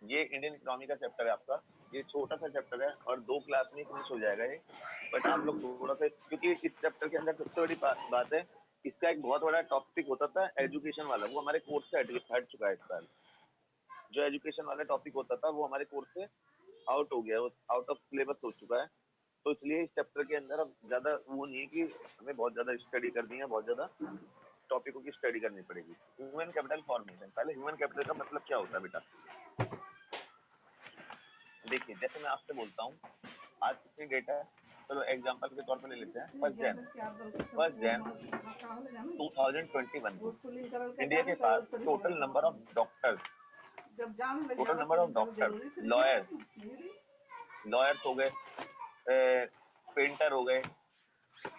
ये Indian economy का chapter है आपका, ये छोटा सा चैप्टर है और 2 क्लास में फिनिश हो जाएगा ये। बट आप लोग थोड़ा सा, क्योंकि इस चैप्टर के अंदर सबसे बड़ी बात है, इसका एक बहुत बड़ा टॉपिक होता था एजुकेशन वाला, वो हमारे कोर्स से हट चुका है इस साल। जो एजुकेशन वाला टॉपिक होता था वो हमारे कोर्स से आउट हो गया, आउट ऑफ सिलेबस हो चुका है। तो इसलिए इस चैप्टर के अंदर अब ज्यादा वो नहीं है कि हमें बहुत ज्यादा स्टडी करनी है, बहुत ज्यादा टॉपिकों की स्टडी करनी पड़ेगी। ह्यूमन कैपिटल फॉर्मेशन, पहले ह्यूमन कैपिटल का मतलब क्या होता है बेटा, देखिए जैसे मैं आपसे बोलता हूँ आज कितनी डेट है, चलो एग्जांपल के तौर पर ले लेते हैं 1 जन 2021 को इंडिया के पास total number of doctors, total number of doctors, lawyers हो गए, पेंटर हो गए,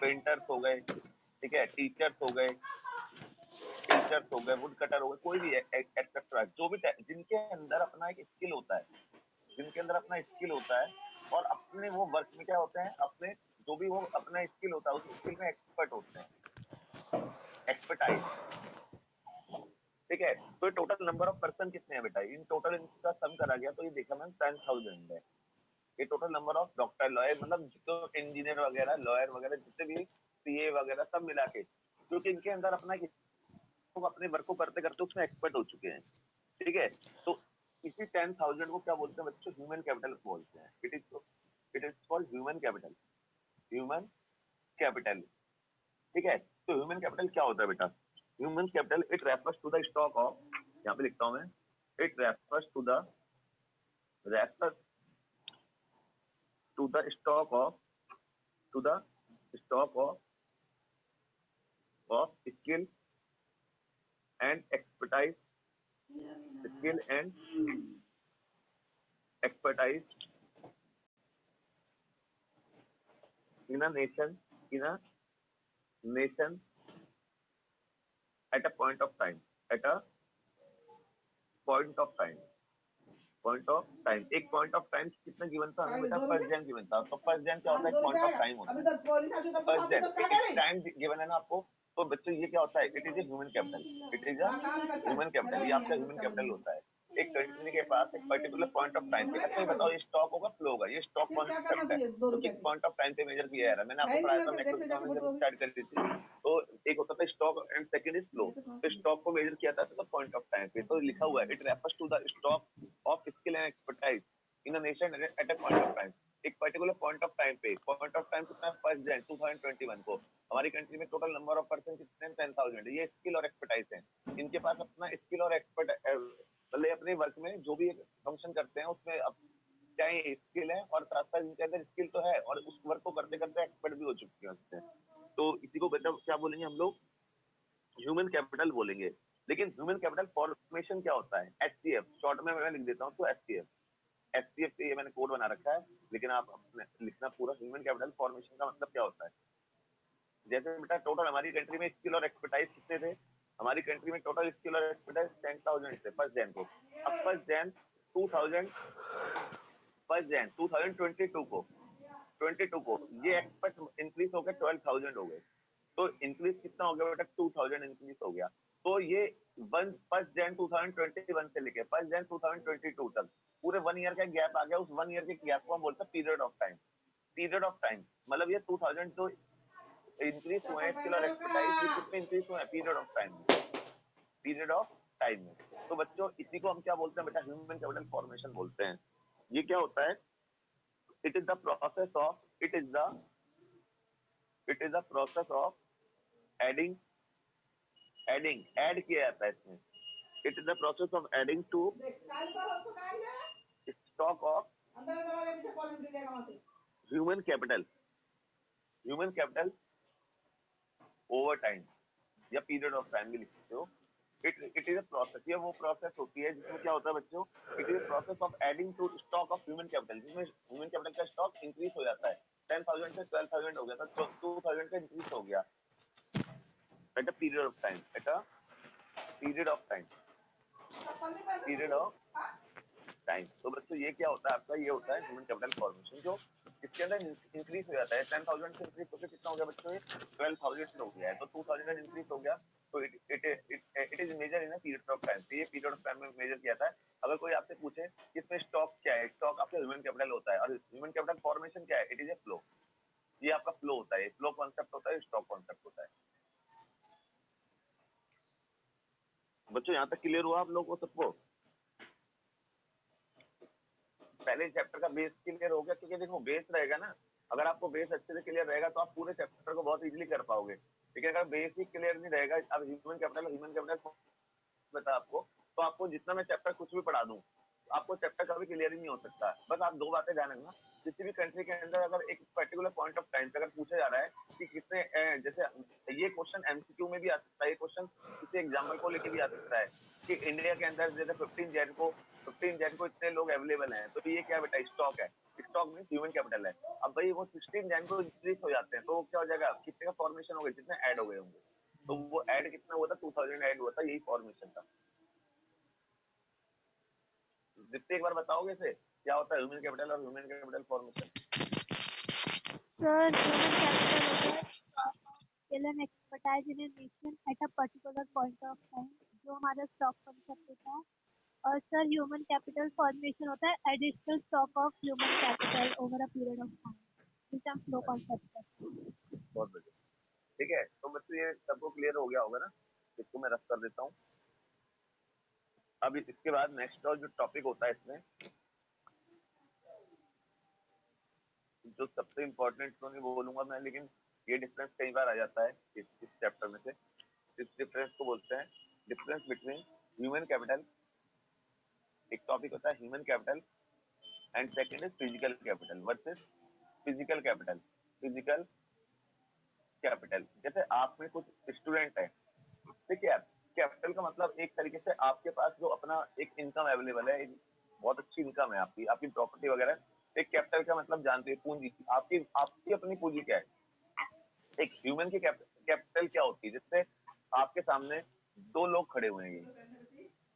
पेंटर्स हो गए, ठीक है, टीचर्स हो गए, वुड कटर हो गए, कोई भी एक्सेट्रा, जो भी जिनके अंदर अपना एक स्किल होता है, जिनके अंदर अपना स्किल होता है और अपने वो वर्क में क्या होते हैं, अपने जो भी वो अपना स्किल होता है उस स्किल में एक्सपर्ट होते हैं, एक्सपर्टाइज, ठीक है। तो टोटल नंबर ऑफ पर्सन कितने हैं बेटा, इन टोटल इनका सम करा गया तो ये देखा मैंने 10,000 है। ये total number of doctor, lawyer, मतलब जो इंजीनियर वगैरह, लॉयर वगैरह, जितने भी सीए वगैरह सब मिला के, क्योंकि इनके अंदर अपना अपने वर्क को करते करते उसमें एक्सपर्ट हो चुके हैं, ठीक है। तो इसी 10,000 को क्या बोलते हैं बच्चों, ह्यूमन कैपिटल बोलते हैं। It is called human capital, human capital, ठीक है। तो ह्यूमन कैपिटल क्या होता है बेटा, human capital it refers to the stock of, यहाँ पे लिखता हूं मैं, it refers refers to the stock of, to the stock of skill and expertise, skill and expertise in a nation at a point of time, at a point of time, एक point of time कितना given था हमें बेटा, first जन given था। तो first जन क्या होता है, पॉइंट ऑफ टाइम होता है, फर्स्ट जन एक टाइम गिवन है ना आपको। तो बच्चों ये क्या होता है, it is a human capital, it is a human capital, ये आपका ह्यूमन कैपिटल होता है। एक कंट्री के पास एक पर्टिकुलर पॉइंट ऑफ टाइम पे, अच्छा ये बताओ ये स्टॉक होगा फ्लो होगा, ये स्टॉक कॉन्सेप्ट है जो कि पॉइंट ऑफ टाइम पे मेजर किया जा रहा है। मैंने आपको पढ़ाया था मैक्रो इकोनॉमिक्स जब स्टार्ट करी थी, तो एक होता था stock and second is flow. तो स्टॉक को मेजर किया था तो पॉइंट ऑफ टाइम पे, तो लिखा हुआ है it refers to the stock of skill and expertise in a nation at a point of time, एक पर्टिकुलर पॉइंट ऑफ टाइम पे। पॉइंट ऑफ टाइम कितना, 1 जन 2021 को हमारी कंट्री में टोटल नंबर ऑफ पर्सन कितने हैं, 10,000। ये स्किल और एक्सपर्टाइज है, इनके पास अपना स्किल और एक्सपर्ट, मतलब अपने वर्क में जो भी फंक्शन करते हैं उसमें अब चाहे स्किल है और साथ साथ इनके अंदर स्किल तो है और उस वर्क को करते करते एक्सपर्ट भी हो चुके हैं उससे। तो इसी को बेटा क्या बोलेंगे हम लोग, ह्यूमन कैपिटल बोलेंगे। लेकिन ह्यूमन कैपिटल फॉर्मेशन क्या होता है, एचसीएफ शॉर्ट में मैं लिख देता हूँ, तो एचसीएफ से ये मैंने कोड बना रखा है, लेकिन आप अपने लिखना पूरा। ह्यूमन कैपिटल फॉर्मेशन का मतलब क्या होता है, जैसे बेटा टोटल हमारी कंट्री में स्किल और एक्सपर्टाइज कितने थे, हमारी कंट्री में टोटल स्किल और एक्सपर्टाइज 10,000 थे फर्स्ट जैन को। अब फर्स्ट जैन 2000, फर्स्ट जैन 2022 को, 22 को ये एक्सपर्ट इंक्रीज हो गए 12,000 हो गए। तो इंक्रीज कितना हो गया बेटा, 2,000 इंक्रीज हो गया। तो ये फर्स्ट जैन 2021 से लेके फर्स्ट जैन 2022 तक पूरे 1 ईयर का गैप आ गया। उस 1 ईयर के गैप को हम बोलते हैं period of time. Period of time मतलब ये 2000 जो इंक्रीज हुए स्किल और एक्सपर्टाइज, ये कितने इंक्रीज हुए पीरियड ऑफ टाइम में, पीरियड ऑफ टाइम में। तो बच्चों इसी को हम क्या बोलते हैं बेटा, ह्यूमन कैपिटल फॉर्मेशन बोलते हैं। ये क्या होता है, it is the process of, it is the process of adding, add किया जाता है इसमें। It is the process of adding to stock of human capital, over time या पीरियड ऑफ टाइम भी लिख सकते हो। इट इज अ प्रोसेस, ये वो प्रोसेस होती है जिसमें क्या होता है बच्चों, it is a process of adding to stock of human capital, जिसमें ह्यूमन कैपिटल का स्टॉक इंक्रीज हो जाता है। 10,000 से 12,000 हो गया था, 2,000 का इंक्रीज हो गया at a period of time, at a period of time, period of time. तो बच्चों ये क्या होता है आपका, ये होता है ह्यूमन कैपिटल फॉर्मेशन, जो इसके अंदर इंक्रीज हो जाता है। 10,000 से इंक्रीज होकर कितना हो गया बच्चों, 12,000 हो गया है। तो 2,000 इंक्रीज हो गया तो it is measure in a period of time. तो ये पीरियड ऑफ टाइम में मेजर किया था। अगर कोई आपसे पूछे कि इसमें स्टॉक क्या है, स्टॉक आपका ह्यूमन कैपिटल होता है। और ह्यूमन कैपिटल फॉर्मेशन क्या है, इट इज ए फ्लो। ये आपका फ्लो होता है, फ्लो कॉन्सेप्ट होता है, स्टॉक कॉन्सेप्ट होता है। बच्चों यहाँ तक क्लियर हुआ आप लोगों को सबको? पहले चैप्टर का बेस क्लियर हो गया, क्योंकि देखो बेस रहेगा ना, अगर आपको बेस अच्छे से क्लियर रहेगा तो आप पूरे चैप्टर को बहुत इजीली कर पाओगे। लेकिन अगर बेस ही क्लियर नहीं रहेगा, अब ह्यूमन कैपिटल बता आपको, तो आपको जितना मैं चैप्टर कुछ भी पढ़ा दूं, आपको चैप्टर कभी क्लियर ही नहीं हो सकता। बस आप दो बातें ध्यान रखना, किसी भी कंट्री के अंदर अगर एक पर्टिकुलर पॉइंट ऑफ टाइम पे अगर पूछा जा रहा है कि कितने, जैसे ये क्वेश्चन एमसीक्यू में भी आ सकता है, ये क्वेश्चन किसी एग्जाम्पल को लेके भी आ सकता है कि इंडिया के अंदर जैसे 15 जैन को इतने लोग अवेलेबल हैं, तो ये क्या बेटा स्टॉक है। स्टॉक मीन ह्यूमन कैपिटल है। अब भाई वो 16 जैन को इंक्रीज हो जाते हैं, तो क्या हो जाएगा, कितने का फॉर्मेशन हो गए, जितने ऐड हो गए होंगे। तो वो ऐड कितना हुआ था, 2000 ऐड हुआ था, यही फॉर्मेशन था। जितने एक बार बताओगे इसे क्या होता है ह्यूमन कैपिटल और human capital formation? Sir human capital होता है skill and expertise in a nation at a particular point of time, जो हमारा स्टॉक कॉन्सेप्ट होता है। और सर ह्यूमन कैपिटल फॉर्मेशन होता है additional stock of human capital over a period of time, जिसे हम फ्लो कॉन्सेप्ट कहते हैं। बहुत बढ़िया, ठीक है। तो बच्चों ये सबको क्लियर हो गया होगा ना, इसको मैं रख कर देता हूँ। अब इसके बाद नेक्स्ट और जो टॉपिक होता है इसमें, जो सबसे इम्पोर्टेंट तो नहीं बोलूंगा मैं, लेकिन ये डिफरेंस कई बार आ जाता है इस चैप्टर में से। इस डिफरेंस को बोलते हैं डिफरेंस बिटवीन ह्यूमन कैपिटल। एक टॉपिक होता है human capital and second is physical capital versus physical capital. Physical capital, जैसे आप में कुछ स्टूडेंट है, ठीक है। कैपिटल का मतलब एक तरीके से आपके पास जो अपना एक इनकम अवेलेबल है, एक बहुत अच्छी इनकम है आपकी, आपकी प्रॉपर्टी वगैरह। एक कैपिटल का मतलब जानते हैं पूंजी, आपकी आपकी अपनी पूंजी क्या है। एक ह्यूमन की कैपिटल क्या होती है, जिससे आपके सामने दो लोग खड़े हुए हैं,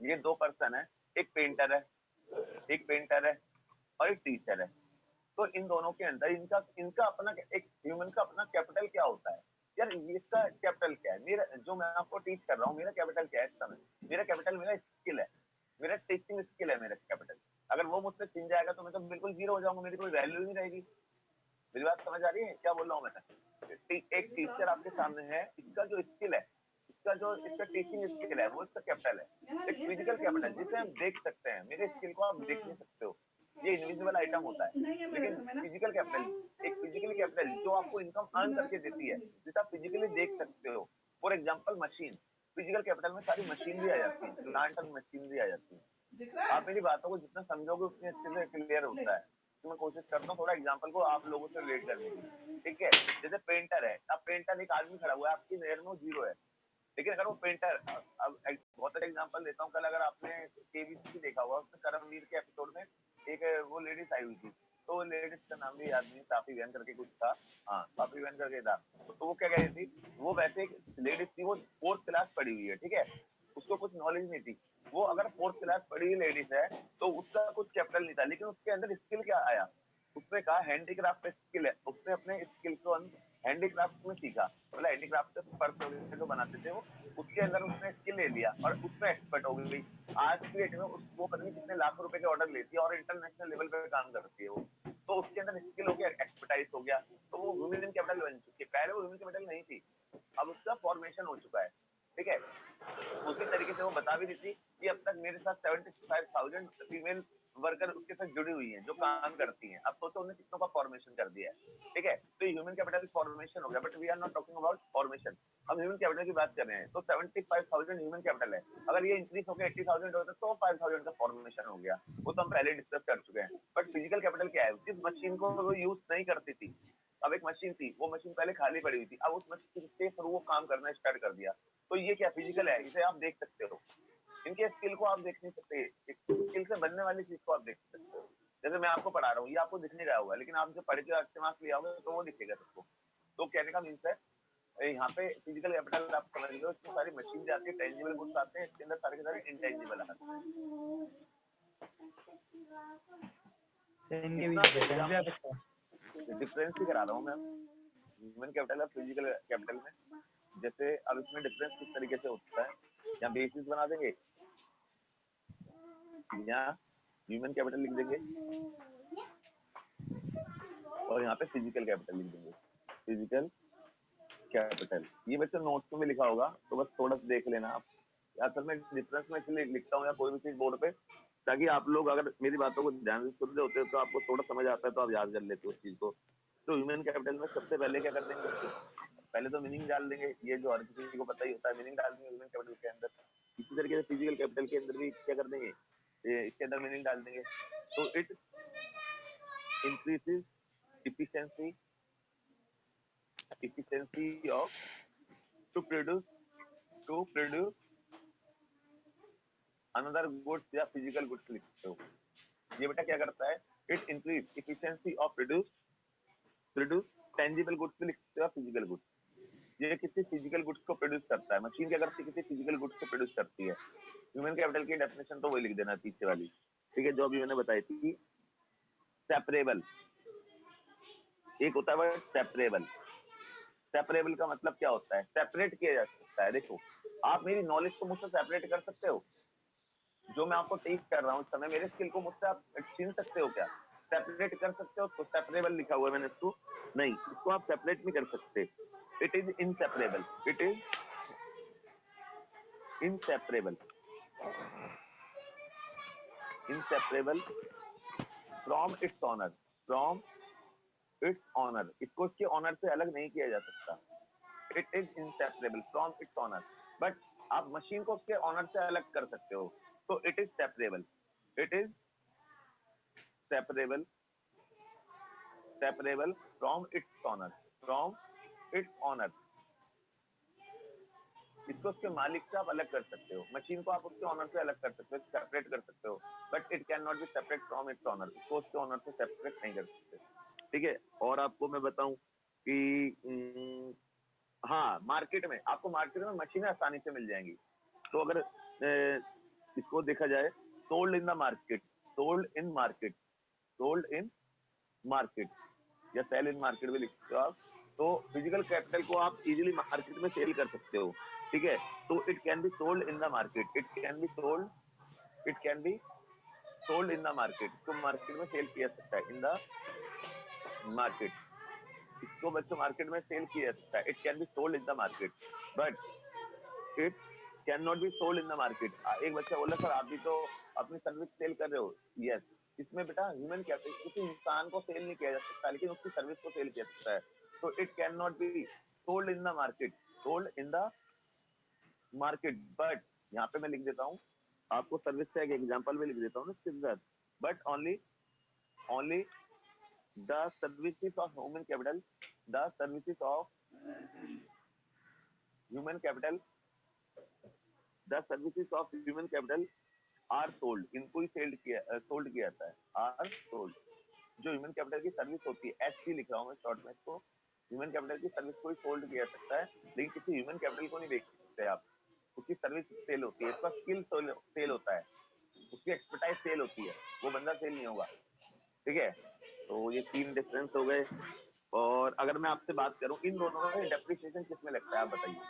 ये दो पर्सन है, एक पेंटर है, एक पेंटर है और एक टीचर है। तो इन दोनों के अंदर इनका इनका अपना एक ह्यूमन का अपना कैपिटल क्या होता है। यार इसका कैपिटल क्या है, मेरा जो मैं आपको टीच कर रहा हूँ, मेरा कैपिटल क्या है इस समय, मेरा कैपिटल मेरा स्किल है, मेरा टीचिंग स्किल है मेरा कैपिटल। अगर वो मुझसे छिन जाएगा तो मैं तो बिल्कुल जीरो हो जाऊंगा, मेरी कोई वैल्यू ही नहीं रहेगी। मेरी बात समझ आ रही है क्या बोल रहा हूँ मैं? एक टीचर आपके सामने है, इसका जो स्किल है, इसका टीचिंग स्किल है, वो इसका कैपिटल है। एक फिजिकल कैपिटल जिसे हम देख सकते हैं, मेरे स्किल को आप देख नहीं सकते हो, ये इनविजिबल आइटम होता है। लेकिन फिजिकल कैपिटल, एक फिजिकल कैपिटल जो आपको इनकम अर्न करके देती है, जिसे आप फिजिकली देख सकते हो। For example machine, physical capital में सारी मशीनरी आ जाती है, प्लांट और मशीनरी आ जाती है। आप मेरी बातों को जितना समझोगे उतनी अच्छे से क्लियर होता है। तो मैं कोशिश करता हूँ थोड़ा एग्जाम्पल को आप लोगों से रिलेट करने की, ठीक है। जैसे पेंटर है, अब पेंटर एक आदमी खड़ा हुआ है, आपकी नजर में वो जीरो है, लेकिन अगर वो पेंटर, अब बहुत अच्छा एग्जांपल देता हूँ, कल अगर आपने केबीसी देखा हुआ, उसमें करमवीर के एपिसोड में एक वो लेडीज आई हुई थी, तो वो लेडीज का नाम भी याद नहीं, साफी बहन करके कुछ था, हाँ साफी बहन करके था। तो वो क्या कह रही थी, वो वैसे एक लेडीज थी, वो 4th क्लास पढ़ी हुई है, ठीक है, उसको कुछ नॉलेज नहीं थी। वो अगर 4th क्लास पढ़ी हुई लेडीज है तो उसका कुछ कैपिटल नहीं था, लेकिन उसके अंदर स्किल क्या आया, उसने कहा हैंडीक्राफ्ट स्किल है, उसने अपने स्किल को हैंडीक्राफ्ट में सीखा, मतलब हैंडीक्राफ्ट से पर्स वगैरह जो बनाते थे वो, उसके अंदर उसने स्किल ले लिया और उसमें एक्सपर्ट हो गई। आज की डेट में वो पता नहीं कितने लाख रुपए के ऑर्डर लेती है और इंटरनेशनल लेवल पे काम करती है वो। तो उसके अंदर स्किल हो गया, एक्सपर्टाइज हो गया, तो वो ह्यूमन कैपिटल बन चुकी है। पहले वो ह्यूमन कैपिटल नहीं थी, अब उसका फॉर्मेशन हो चुका है, ठीक है। उसी तरीके से वो बता भी रही थी कि अब तक मेरे साथ 75,000 फीमेल वर्कर उसके साथ जुड़ी हुई हैं जो काम करती हैं। अब सोचो उन्होंने कितनों का फॉर्मेशन कर दिया है, ठीक है। तो ह्यूमन कैपिटल फॉर्मेशन हो गया, but we are not talking about formation, हम ह्यूमन कैपिटल की बात कर रहे हैं। तो 75,000 ह्यूमन कैपिटल है, अगर ये इंक्रीज होकर 80,000 होता तो 5,000 का फॉर्मेशन हो गया, वो तो हम पहले डिस्कस कर चुके हैं। बट फिजिकल कैपिटल क्या है, जिस मशीन को वो यूज नहीं करती थी, अब एक मशीन थी, वो मशीन पहले खाली पड़ी हुई थी, अब उस मशीन के थ्रू वो काम करना स्टार्ट कर दिया, तो ये क्या फिजिकल है, इसे आप देख सकते हो। इनके स्किल को आप देख नहीं सकते, स्किल से बनने वाली चीज को आप देख सकते हो। जैसे मैं आपको पढ़ा रहा हूँ, ये आपको दिख नहीं रहा होगा, लेकिन आप जो पढ़ के अच्छे मार्क्स लिया होगा तो वो दिखेगा सबको। तो कहने का मीन्स है, यहाँ पे फिजिकल कैपिटल आप समझ लो, इसमें सारी मशीन आती है, टेंजिबल गुड्स आते हैं, इसके अंदर सारे के सारे इंटेंजिबल आते हैं। डिफरेंस ही करा रहा हूँ मैं ह्यूमन कैपिटल और फिजिकल कैपिटल में। जैसे अब इसमें डिफरेंस किस तरीके से होता है, या बेसिस बना देंगे या ह्यूमन कैपिटल लिख देंगे और यहाँ पे फिजिकल कैपिटल लिख देंगे, फिजिकल कैपिटल। ये बच्चों नोट्स में भी लिखा होगा, तो बस थोड़ा सा देख लेना आप। असल में डिफरेंस में इसलिए लिखता हूँ या कोई भी चीज बोर्ड पे, ताकि आप लोग अगर मेरी बातों को ध्यान से सुन रहे होते हो तो आपको थोड़ा समझ आता है, तो आप याद कर लेते हो उस चीज को। तो ह्यूमन कैपिटल में सबसे पहले क्या कर देंगे बच्चों, पहले तो मीनिंग डाल देंगे, ये जो हर किसी को पता ही होता है, मीनिंग डाल देंगे ह्यूमन कैपिटल के अंदर। इसी तरीके से फिजिकल कैपिटल के अंदर भी क्या कर देंगे, इसके अंदर मीनिंग डाल देंगे। तो it increases efficiency of to produce another goods या physical goods लिखते हो। ये बेटा क्या करता है, it increase efficiency of produce tangible goods भी लिखते हो, फिजिकल गुड्स। ये किसी फिजिकल गुड्स को प्रोड्यूस करता है, मशीन क्या करती है, किसी फिजिकल गुड्स को प्रोड्यूस करती है। ह्यूमन कैपिटल की डेफिनेशन तो वही लिख देना पीछे वाली, ठीक है, जो अभी मैंने बताई थी। सेपरेबल, एक होता है वर्ड सेपरेबल। सेपरेबल का मतलब क्या होता है, सेपरेट किया जा सकता है। देखो आप मेरी नॉलेज को मुझसे सेपरेट कर सकते हो, जो मैं आपको टीच कर रहा हूँ इस समय, मेरे स्किल को मुझसे आप छीन सकते हो क्या, सेपरेट कर सकते हो? तो सेपरेबल लिखा हुआ है मैंने इसको, नहीं इसको आप सेपरेट नहीं कर सकते। It is inseparable, it is inseparable, inseparable from its honour, from its honour, इसको इसके ऑनर से अलग नहीं किया जा सकता। It is inseparable from its honour, but आप मशीन को उसके ऑनर से अलग कर सकते हो, तो it is separable, it is separable, separable from its honour, from its honour. इसको उसके मालिक से आप अलग कर सकते हो, मशीन को आप उसके ऑनर से अलग कर सकते हो, सेपरेट कर सकते हो, but it can not be separate from its honour, इसको उसके ऑनर से सेपरेट नहीं कर सकते, ठीक है। और आपको मैं बताऊं कि हाँ, मार्केट में आपको, मार्केट में मशीनें आसानी से मिल जाएंगी। तो अगर इसको देखा जाए, sold in the market, sold in market, sold in market या सेल इन मार्केट भी लिखते हो आप। तो फिजिकल कैपिटल को आप इजीली मार्केट में सेल कर सकते हो, ठीक है। तो it can be sold in the market, it can be sold, it can be sold in the market, इसको मार्केट में सेल किया सकता है, इन द मार्केट, इसको बच्चों मार्केट में सेल किया सकता है। It can be sold in the market, but it can not be sold in the market. एक बच्चा बोला सर आप भी तो अपनी सर्विस सेल कर रहे हो, यस। इसमें बेटा ह्यूमन कैपिटल, किसी इंसान को सेल नहीं किया जा सकता, लेकिन उसकी सर्विस को सेल किया सकता है। तो it can not be sold in the market, sold in the market, but यहाँ पे मैं लिख देता हूँ आपको, सर्विस का एक एग्जांपल भी लिख देता हूँ ना इसके अंदर, but only only the services of human capital, the services of human capital, the services of human capital R sold, इनको ही सोल्ड किया जाता है, आर सोल्ड। जो ह्यूमन कैपिटल की सर्विस होती है, एचसी लिख रहा हूँ मैं शॉर्ट में इसको, ह्यूमन कैपिटल की सर्विस को ही सोल्ड किया जा सकता है, लेकिन किसी ह्यूमन कैपिटल को नहीं बेच सकते आप, उसकी सर्विस सेल होती है, उसका स्किल सेल होता है, उसकी एक्सपर्टाइज सेल होती है, वो बंदा सेल नहीं होगा, ठीक है। तो ये तीन डिफरेंस हो गए। और अगर मैं आपसे बात करूं इन दोनों में डेप्रिसिएशन किसमें लगता है, आप बताइए।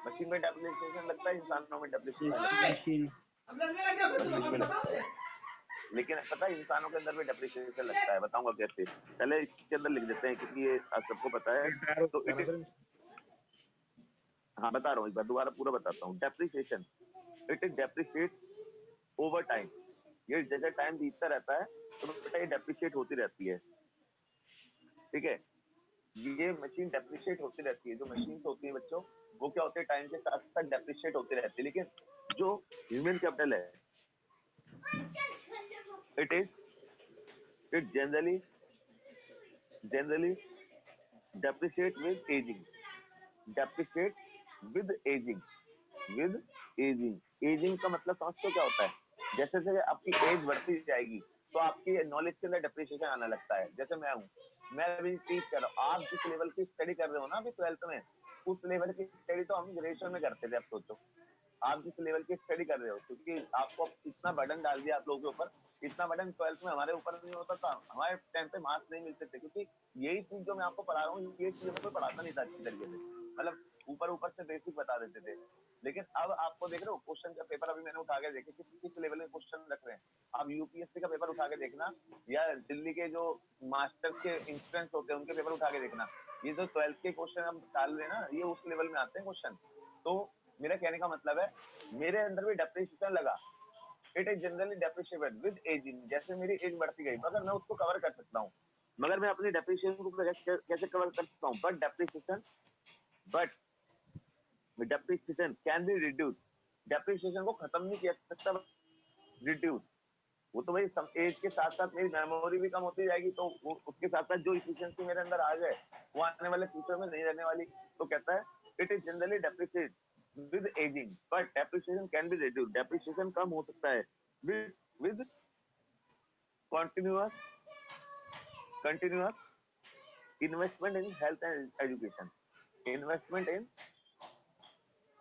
मशीन में डेप्रिसिएशन लगता है, इंसानों में डेप्रिसिएशन लगता है, मशीन मशीन में लगता है। लेकिन पता है इंसानों के अंदर भी डेप्रिसिएशन लगता है, बताऊंगा कैसे, पहले इसके अंदर लिख देते हैं क्योंकि ये सबको पता है। तो इट इज, हाँ बता रहा हूँ, एक बार दोबारा पूरा बताता हूँ। Depreciation, it is depreciate over time, ये जैसे टाइम बीतता रहता है तो बेटा ये डेप्रिशिएट होती रहती है, ठीक है। ये मशीन डेप्रिशिएट होती रहती है, जो मशीन होती है बच्चों वो क्या होते हैं, टाइम के साथ साथ डेप्रिशिएट होती रहती है। लेकिन जो ह्यूमन कैपिटल है, it is, it generally depreciate with ageing, depreciate with ageing, with ageing. Ageing का मतलब समझते हो क्या होता है, जैसे जैसे आपकी एज बढ़ती जाएगी तो आपकी नॉलेज के अंदर डेप्रिसिएशन आने लगता है। जैसे मैं हूँ, मैं अभी टीच कर रहा हूँ, आप जिस लेवल की स्टडी कर रहे हो ना अभी 12th में, उस लेवल की स्टडी तो हम ग्रेजुएशन में करते थे। अब सोचो आप जिस लेवल की स्टडी कर रहे हो, क्योंकि आपको इतना बर्डन डाल दिया आप लोगों के ऊपर, इतना बर्डन 12th में हमारे ऊपर नहीं होता था, हमारे टाइम पे मार्क्स नहीं मिलते थे, क्योंकि यही चीज जो मैं आपको पढ़ा रहा हूँ ये चीज हमें कोई पढ़ाता नहीं था अच्छी तरीके से। मतलब ऊपर ऊपर से बेसिक बता देते थे, लेकिन अब आपको देख रहे हो क्वेश्चन का पेपर अभी मैंने उठा के देखे किस लेवल के क्वेश्चन रख रहे हैं। आप यूपीएससी का पेपर उठा के देखना या दिल्ली के जो मास्टर्स के इंस्टेंस होते हैं उनके पेपर उठा के देखना, ये जो 12th के क्वेश्चन हम डाल रहे हैं ना, ये उस लेवल में आते हैं क्वेश्चन। तो मेरा कहने का मतलब है मेरे अंदर भी डेप्रिसिएशन लगा, it is generally depreciated with ageing. जैसे मेरी एज बढ़ती गई मगर मैं उसको कवर कर सकता हूँ, मगर मैं अपनी डेप्रिसिएशन को कैसे कवर कर सकता हूँ, but depreciation can be reduce. Depreciation को खत्म नहीं किया सकता, रिड्यूस। वो तो भाई एज के साथ साथ मेरी मेमोरी भी कम होती जाएगी, तो उसके साथ साथ जो इफिशियंसी मेरे अंदर आ जाए वो आने वाले फ्यूचर में नहीं रहने वाली। तो कहता है it is generally depreciate with ageing but depreciation can be reduce. Depreciation कम हो सकता है with continuous investment in health and education। Investment in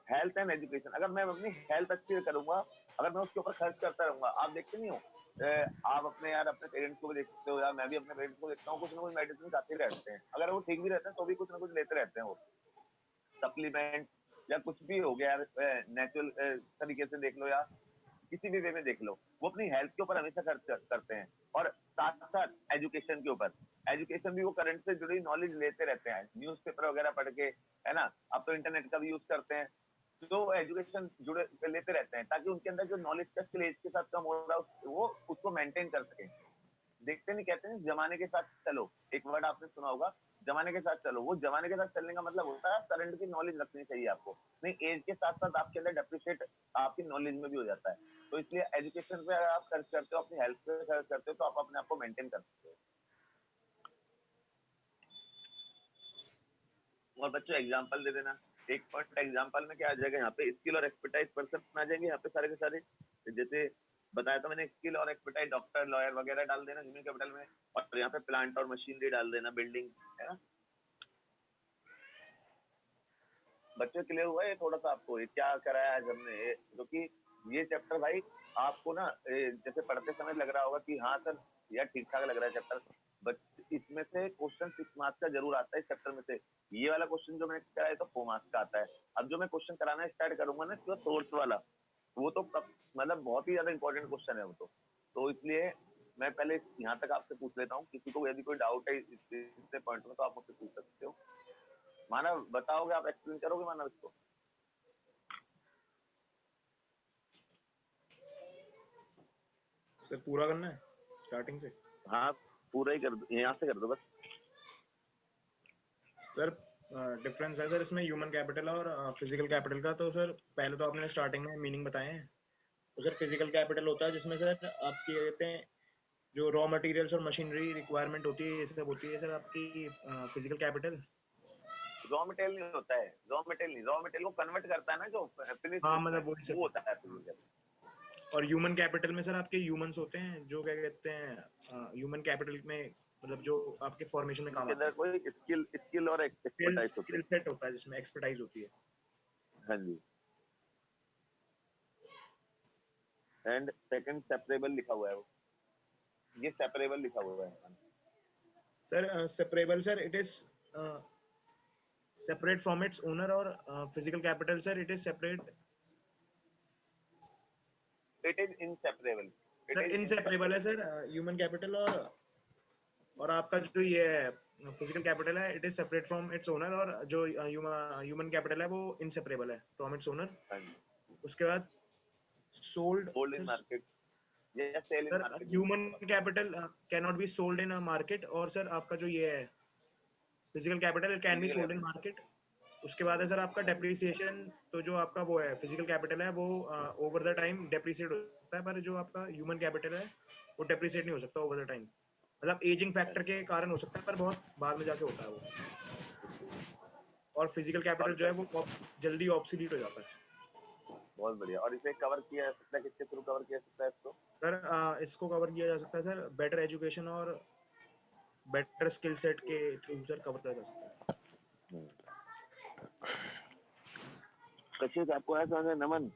health and education, अगर मैं अपनी हेल्थ अच्छी करूंगा, अगर मैं उसके ऊपर खर्च करता रहूंगा। आप देखते नहीं हो, आप अपने अपने पेरेंट्स को भी देखते हो यार, मैं भी अपने पेरेंट्स को देखता हूँ, कुछ ना कुछ मेडिसिन खाते रहते हैं, अगर वो ठीक भी रहते हैं तो भी कुछ ना कुछ लेते रहते हैं, वो सप्लीमेंट या कुछ भी हो गया, नेचुरल तरीके से देख लो या किसी भी वे में देख लो, वो अपनी हेल्थ के ऊपर हमेशा खर्च करते हैं। और साथ साथ एजुकेशन के ऊपर, एजुकेशन भी वो करंट से जुड़ी नॉलेज लेते रहते हैं, न्यूज़पेपर वगैरह पढ़ के, है ना। अब तो इंटरनेट का भी यूज करते हैं, तो एजुकेशन जुड़े लेते रहते हैं ताकि उनके अंदर जो नॉलेज का स्किल एज के साथ कम हो रहा है वो उसको मेंटेन कर सके। देखते नहीं, कहते हैं जमाने के साथ चलो, एक वर्ड आपने सुना होगा, जमाने के साथ चलो। वो जमाने के साथ चलने का मतलब होता है करंट की नॉलेज रखनी चाहिए आपको, नहीं एज के साथ साथ आपके अंदर डेप्रिशिएट आपकी नॉलेज में भी हो जाता है। तो इसलिए एजुकेशन पे अगर आप खर्च करते हो, अपनी हेल्थ पे खर्च करते हो, तो आप अपने आप को मेंटेन कर सकते हो। और बच्चों एग्जाम्पल दे देना, एक पॉइंट एग्जाम्पल में क्या आ जाएगा, यहाँ पे स्किल और एक्सपर्टाइज पर्सन आ जाएंगे, यहाँ पे सारे के सारे। जैसे बताया था मैंने, स्किल और एक्सपर्टाइज डॉक्टर लॉयर वगैरह डाल देना ह्यूमन कैपिटल में, और यहाँ पे प्लांट और मशीनरी डाल देना, बिल्डिंग, है ना। बच्चों क्लियर हुआ है थोड़ा सा आपको, ये क्या कराया आज हमने, क्योंकि ये चैप्टर भाई आपको ना जैसे पढ़ते समय लग रहा होगा कि हाँ सर यार ठीक ठाक लग रहा है चैप्टर, बट इसमें से क्वेश्चन 6 मार्क्स का जरूर आता है इस चैप्टर में से। ये वाला क्वेश्चन जो मैंने कराया तो 4 मार्क्स का आता है। अब जो मैं क्वेश्चन कराना स्टार्ट करूंगा ना जो सोर्स वाला, वो तो मतलब बहुत ही ज्यादा इंपॉर्टेंट क्वेश्चन है वो तो इसलिए मैं पहले यहाँ तक आपसे पूछ लेता हूँ, किसी को यदि कोई डाउट है इससे पॉइंट में तो आप मुझसे पूछ सकते हो। मानव बताओगे, आप एक्सप्लेन करोगे मानव इसको? सर पूरा करना है स्टार्टिंग से? हाँ पूरा ही कर दो, यहाँ से कर दो बस। सर डिफरेंस है सर इसमें ह्यूमन कैपिटल और फिजिकल कैपिटल का। तो सर पहले तो आपने स्टार्टिंग में मीनिंग बताए हैं। तो सर फिजिकल कैपिटल होता है जिसमें सर आपकी कहते हैं जो रॉ मटेरियल्स और मशीनरी रिक्वायरमेंट होती है, ये सब होती है सर आपकी फिजिकल कैपिटल। रॉ मटेरियल नहीं होता है, रॉ मटेरियल नहीं, रॉ मटेरियल को कन्वर्ट करता है ना जो फिनिश हाँ गुड्स में, मतलब वही सर। वो होता है फिजिकल। और ह्यूमन कैपिटल में सर आपके ह्यूमंस होते हैं जो क्या कहते हैं ह्यूमन कैपिटल में, मतलब जो आपके फॉर्मेशन में काम उनके आते अंदर हैं। कोई स्किल और एक्सपर्टाइज होते स्किल हैं। सेट होता है जिसमें एक्सपर्टाइज होती है। हाँ जी। एंड सेकंड सेपरेबल लिखा हुआ है वो, ये सेपरेबल लिखा हुआ है sir separable sir it is separate from its owner, और physical capital sir it is separate, it is inseparable, it sir is inseparable है सर ह्यूमन कैपिटल और आपका जो ये फिजिकल कैपिटल है it is separate from its owner, और जो human capital है वो इनसेपरेबल है फ्रॉम इट्स ओनर। हाँ जी। उसके बाद sold hold in sir. Market या सेल इन सर मार्केट भी ह्यूमन बोलते हैं। Capital can not be sold in a market, और सर आपका जो ये है physical capital can be physical sold in capital, market. उसके बाद है सर आपका डेप्रिसिएशन। तो जो आपका वो है फिजिकल कैपिटल है वो ओवर द टाइम डेप्रिसिएट होता है, पर जो आपका ह्यूमन कैपिटल है वो डेप्रिसिएट नहीं हो सकता ओवर द टाइम। मतलब एजिंग फैक्टर के कारण हो सकता है पर बहुत बाद में जाके होता है वो। और फिजिकल कैपिटल और जो है वो जल्दी ऑब्सोलीट हो जाता है। बहुत बढ़िया। और इसे कवर किया जा सकता है, किसके थ्रू कवर किया जा सकता है इसको? सर इसको कवर किया जा सकता है सर बेटर एजुकेशन और बेटर स्किल सेट के थ्रू सर कवर किया जा सकता है। कशिश आपको है समझ में? नमन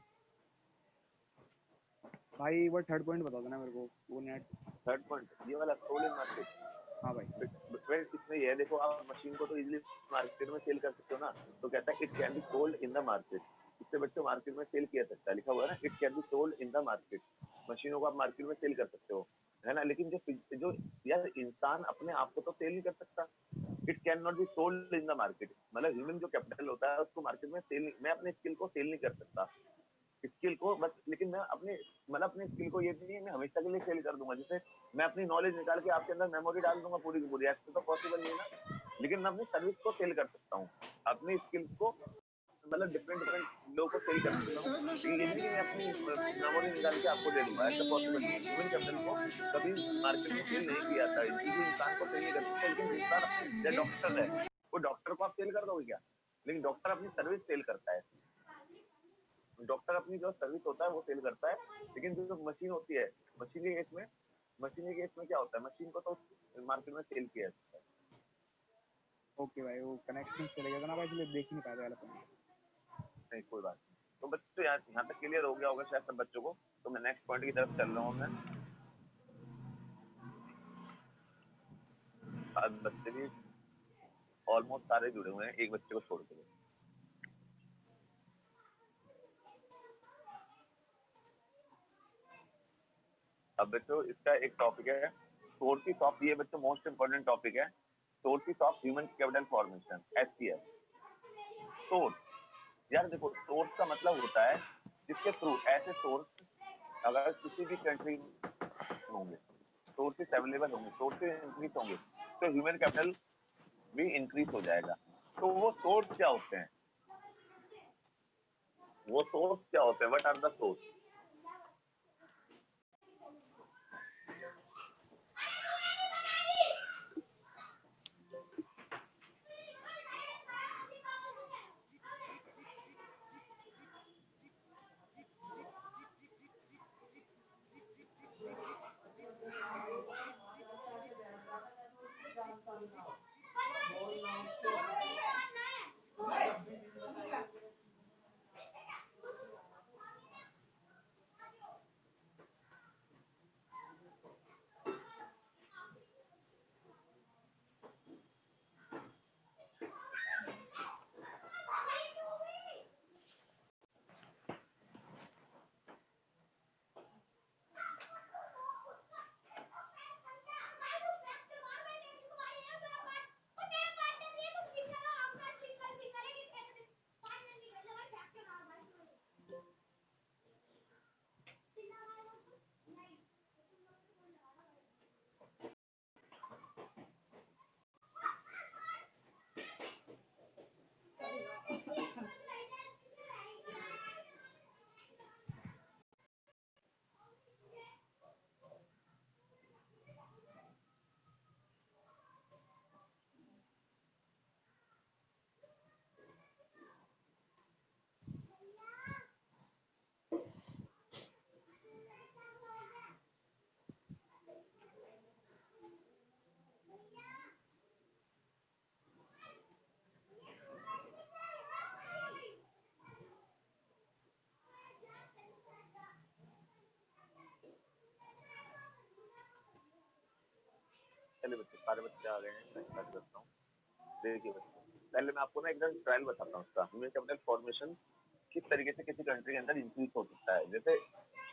भाई वो थर्ड पॉइंट बता देना मेरे को, वो नेट। थर्ड पॉइंट ये वाला सोल इन मार्केट। हाँ भाई। इसमें ये है, देखो आप मशीन को तो इजीली मार्केट में सेल कर सकते हो ना, तो कहता है it can be sold in the market. इससे बच्चों मार्केट में सेल किया सकता है, लिखा हुआ है ना, it can be sold in the market. मशीनों को आप मार्केट में सेल कर सकते हो, है ना। लेकिन जो जो यार इंसान अपने आप को तो सेल नहीं कर सकता। It can not be sold in the market, मतलब ह्यूमन जो कैपिटल होता है उसको मार्केट में सेल, मैं अपने स्किल को सेल नहीं कर सकता, स्किल को बस। लेकिन मैं अपने मतलब अपने स्किल को ये नहीं मैं हमेशा के लिए सेल कर दूंगा, जैसे मैं अपनी नॉलेज निकाल के आपके अंदर मेमोरी डाल दूंगा पूरी की पूरी, ऐसे तो पॉसिबल नहीं है ना। लेकिन मैं अपनी सर्विस को सेल कर सकता हूँ, अपनी स्किल्स को, मतलब डिफरेंट डिफरेंट लोगों को सेल कर सकता हूँ। लेकिन ये नहीं कि मैं अपनी मेमोरी निकाल के आपको दे दूंगा, ऐसा पॉसिबल नहीं है। ह्यूमन कैपिटल को कभी मार्केट में सेल नहीं किया था, किसी इंसान को सेल नहीं कर सकते। लेकिन इंसान अपनी डॉक्टर है, वो डॉक्टर को आप सेल कर दोगे क्या? लेकिन डॉक्टर अपनी सर्विस सेल करता है, डॉक्टर अपनी जो सर्विस होता है वो सेल करता है। लेकिन जो मशीन होती है, मशीन के केस में क्या होता है, मशीन को तो मार्केट में सेल किया जाता है। ओके भाई, वो कनेक्शन चले गया था ना भाई, इसलिए देख ही नहीं पाया वाला पॉइंट। नहीं कोई बात नहीं। तो बच्चों यहाँ तक क्लियर हो गया होगा शायद सब बच्चों को। तो मैं नेक्स्ट पॉइंट की तरफ चल रहा हूँ। मैं 7 बच्चे भी ऑलमोस्ट सारे जुड़े हुए हैं, एक बच्चे को छोड़ के। अब बच्चों इसका एक टॉपिक है सोर्सेस ऑफ, ये बच्चों मोस्ट इंपोर्टेंट टॉपिक है, sources of human capital formation, HCF. Source, यार देखो सोर्स का मतलब होता है जिसके थ्रू, ऐसे सोर्स अगर किसी भी कंट्री में होंगे, सोर्सेस अवेलेबल होंगे, सोर्सेस इंक्रीज होंगे, तो ह्यूमन कैपिटल भी इंक्रीज हो जाएगा। तो वो सोर्स क्या होते हैं, वो सोर्स क्या होते हैं, व्हाट आर द सोर्स? चलिए बच्चे, सारे बच्चे आ गए हैं, मैं स्टार्ट करता हूँ। देखिए बच्चों, पहले मैं आपको ना एकदम ट्रायल बताता हूँ उसका, ह्यूमन कैपिटल फॉर्मेशन किस तरीके से किसी कंट्री के अंदर इंक्रीज हो सकता है। जैसे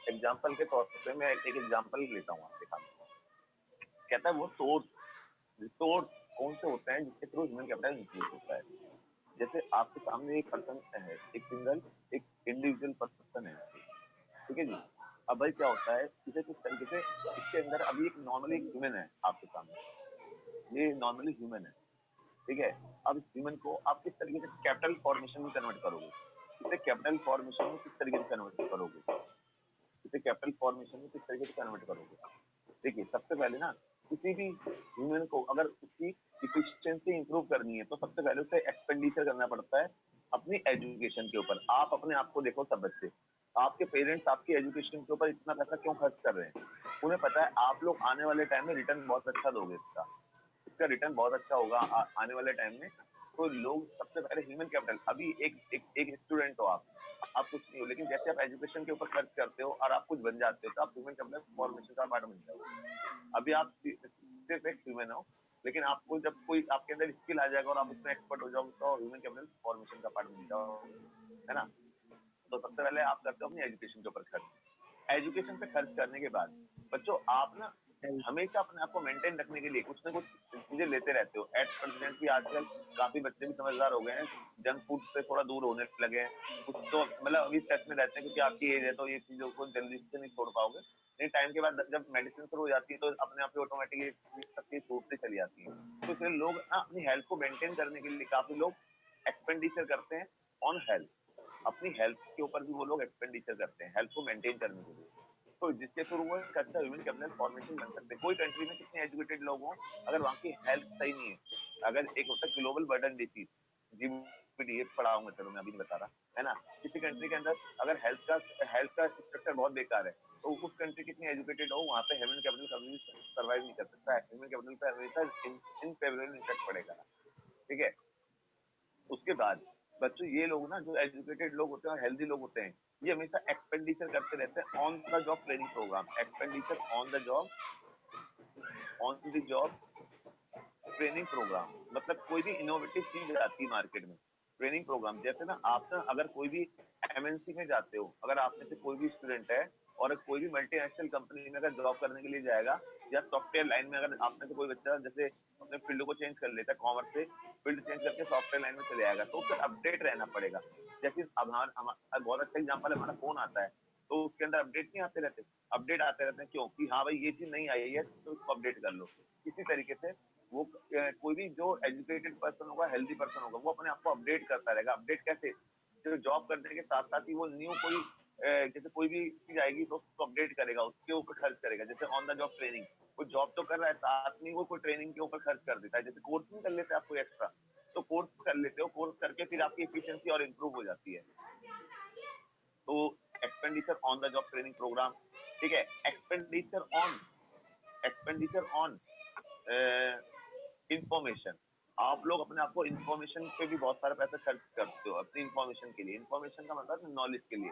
एग्जाम्पल के तौर पे मैं एक एग्जाम्पल लेता हूँ आपके सामने। कहता है वो सोर्स, रिसोर्स कौन से होते हैं जिसके थ्रू ह्यूमन कैपिटल इंक्रीज होता है। जैसे आपके सामने एक पर्सन है, एक सिंगल, एक इंडिविजुअल पर्सन है, ठीक है जी। अब भाई क्या होता है, इसे किस तरीके से, इसके अंदर अभी एक नॉर्मली ह्यूमन है आपके सामने, ये नॉर्मली ह्यूमन है, ठीक है। अब इस ह्यूमन को आप किस तरीके से कैपिटल फॉर्मेशन में कन्वर्ट करोगे, इसे कैपिटल फॉर्मेशन में किस तरीके से कन्वर्ट करोगे, इसे कैपिटल फॉर्मेशन में किस तरीके से कन्वर्ट करोगे। देखिए सबसे पहले ना, किसी भी ह्यूमन को अगर उसकी इफिशिएंसी इंप्रूव करनी है तो सबसे पहले उसे एक्सपेंडिचर करना पड़ता है अपनी एजुकेशन के ऊपर। आप अपने आप को देखो, सब बच्चे, आपके पेरेंट्स आपकी एजुकेशन के ऊपर इतना पैसा क्यों खर्च कर रहे हैं? उन्हें पता है आप लोग आने वाले टाइम में रिटर्न बहुत अच्छा दोगे, इसका इसका रिटर्न बहुत अच्छा होगा आने वाले टाइम में। तो लोग सबसे पहले ह्यूमन कैपिटल, अभी एक स्टूडेंट हो आप कुछ नहीं हो, लेकिन जैसे आप एजुकेशन के ऊपर खर्च करते हो और आप कुछ बन जाते हो तो आप ह्यूमन कैपिटल फॉर्मेशन का पार्ट बन जाओगे। अभी आप सिर्फ एक ह्यूमन हो, लेकिन आपको जब कोई आपके अंदर स्किल आ जाएगा और आप उसमें एक्सपर्ट हो जाओगे तो ह्यूमन कैपिटल फॉर्मेशन का पार्ट बन जाओगे, है ना। तो सबसे पहले आप करते हो अपनी एजुकेशन के ऊपर खर्च। एजुकेशन पे खर्च करने के बाद बच्चों आप ना हमेशा अपने आप को मेंटेन रखने के लिए कुछ ना कुछ चीजें लेते रहते हो। एट प्रेजेंट भी आजकल काफी बच्चे भी समझदार हो गए हैं, जंक फूड से थोड़ा दूर होने लगे हैं। कुछ तो मतलब अभी टच में रहते हैं क्योंकि आपकी एज है तो ये चीजों को जल्दी से नहीं छोड़ पाओगे, नहीं टाइम के बाद जब मेडिसिन शुरू हो जाती है तो अपने आप ही ऑटोमेटिकली सब चीज छूटती चली जाती है। तो इसलिए लोग ना अपनी हेल्थ को मेंटेन करने के लिए काफी लोग एक्सपेंडिचर करते हैं ऑन हेल्थ। अपनी हेल्थ के ऊपर भी वो लोग एक्सपेंडिचर करते हैं हेल्थ को मेंटेन करने के लिए, तो जिसके थ्रू वो एक अच्छा ह्यूमन कैपिटल फॉर्मेशन बन सकते हैं। कोई कंट्री में कितने एजुकेटेड लोग हों, अगर वहाँ की हेल्थ सही नहीं है, अगर एक होता है ग्लोबल बर्डन डिसीज, जीबीडी ये पढ़ा हूँ मैं, चलो मैं अभी नहीं बता रहा, है ना। किसी कंट्री के अंदर अगर हेल्थ का स्ट्रक्चर बहुत बेकार है तो उस कंट्री कितनी एजुकेटेड हो, वहाँ पे ह्यूमन कैपिटल कभी सर्वाइव नहीं कर सकता है। ह्यूमन कैपिटल पे हमेशा इनफेवरेबल इफेक्ट पड़ेगा, ठीक है। उसके बाद बच्चों ये लोग ना जो एजुकेटेड लोग होते हैं और हेल्दी लोग होते हैं, ये हमेशा एक्सपेंडिचर करते रहते हैं on the job training programme. Expenditure on the job training programme मतलब कोई भी इनोवेटिव चीज आती है मार्केट में, ट्रेनिंग प्रोग्राम। जैसे ना आप ना अगर कोई भी एमएनसी में जाते हो, अगर आप में से कोई भी स्टूडेंट है और कोई भी मल्टीनेशनल कंपनी में अगर जॉब करने के लिए जाएगा, या सॉफ्टवेयर लाइन में अगर आप में से कोई बच्चा जैसे अपने फील्ड को चेंज कर लेता है, कॉमर्स से फील्ड चेंज करके सॉफ्टवेयर लाइन में चले जाएगा, तो उसको अपडेट रहना पड़ेगा। जैसे अब हमारा बहुत अच्छा एग्जाम्पल, हमारा फोन आता है तो उसके अंदर अपडेट नहीं आते रहते, अपडेट आते रहते हैं क्यों, कि हाँ भाई ये चीज नहीं आई है तो उसको अपडेट कर लो। इसी तरीके से वो कोई भी जो एजुकेटेड पर्सन होगा, हेल्दी पर्सन होगा, वो अपने आप को अपडेट करता रहेगा। अपडेट कैसे, जो जॉब करने के साथ साथ ही वो न्यू कोई जैसे कोई भी चीज आएगी तो उसको अपडेट करेगा, उसके ऊपर खर्च करेगा। जैसे ऑन द जॉब ट्रेनिंग, वो जॉब तो कर रहा है साथ में वो कोई ट्रेनिंग के ऊपर खर्च कर देता है। जैसे कोर्स नहीं कर लेते आप कोई एक्स्ट्रा, तो कोर्स कर लेते हो, कोर्स करके फिर आपकी एफिशिएंसी और इम्प्रूव हो जाती है। तो expenditure on the job training programme, ठीक है। एक्सपेंडिचर ऑन इंफॉर्मेशन, आप लोग अपने आप को इंफॉर्मेशन पे भी बहुत सारा पैसा खर्च करते हो अपनी इंफॉर्मेशन के लिए। इंफॉर्मेशन का मतलब नॉलेज के लिए।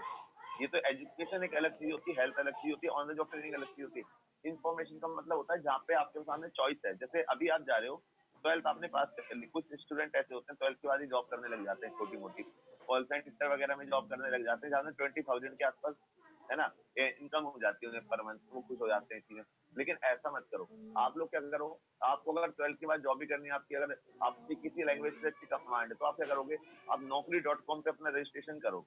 ये तो एजुकेशन एक अलग चीज होती है, हेल्थ अलग चीज होती है, ऑन द जॉब ट्रेनिंग अलग चीज होती है। इंफॉर्मेशन का मतलब होता है जहाँ पे आपके सामने चॉइस है। जैसे अभी आप जा रहे हो, 12th आपने पास कर ली, कुछ स्टूडेंट ऐसे होते हैं 12th के बाद ही जॉब करने लग जाते हैं, छोटी मोटी कॉल सेंटर वगैरह में जॉब करने लग जाते हैं, जहाँ 20,000 के आसपास, है ना, इनकम हो जाती है उन्हें पर मंथ, वो खुश हो जाते हैं चीजें। लेकिन ऐसा मत करो। आप लोग क्या करो, आपको अगर 12th के बाद जॉब भी करनी है, आपकी अगर आपकी किसी लैंग्वेज से अच्छी कमांड है, तो आप क्या करोगे, आप naukri.com पे अपना रजिस्ट्रेशन करो।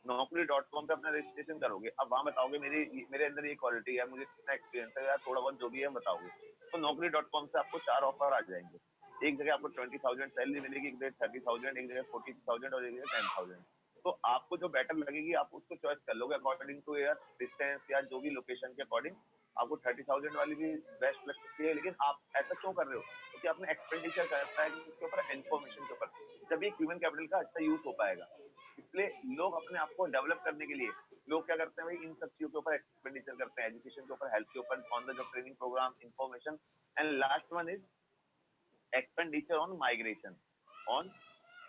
naukri.com पे अपना रजिस्ट्रेशन करोगे, अब वहां बताओगे मेरे अंदर ये क्वालिटी है, मुझे कितना एक्सपीरियंस है, या थोड़ा बहुत जो भी है बताओगे, तो naukri.com से आपको 4 ऑफर आ जाएंगे। एक जगह आपको 20,000 सैलरी मिलेगी, एक जगह 30,000, एक जगह 40,000 और एक जगह 10,000। तो आपको जो बेटर लगेगी आप उसको चॉइस कर लोगे अकॉर्डिंग टू योर डिस्टेंस या जो भी लोकेशन के अकॉर्डिंग। आपको 30,000 वाली भी बेस्ट लग सकती है, लेकिन आप ऐसा क्यों कर रहे हो, क्योंकि आपने एक्सपेंडिचर करता है इसके ऊपर, इन्फॉर्मेशन के ऊपर, जब एक ह्यूमन कैपिटल का अच्छा यूज हो पाएगा। इसलिए लोग अपने आप को डेवलप करने के लिए लोग क्या करते हैं भाई, इन सब चीजों के ऊपर एक्सपेंडिचर करते हैं, एजुकेशन के ऊपर, हेल्थ के ऊपर, on the job training programme, information. And last one is expenditure on migration. On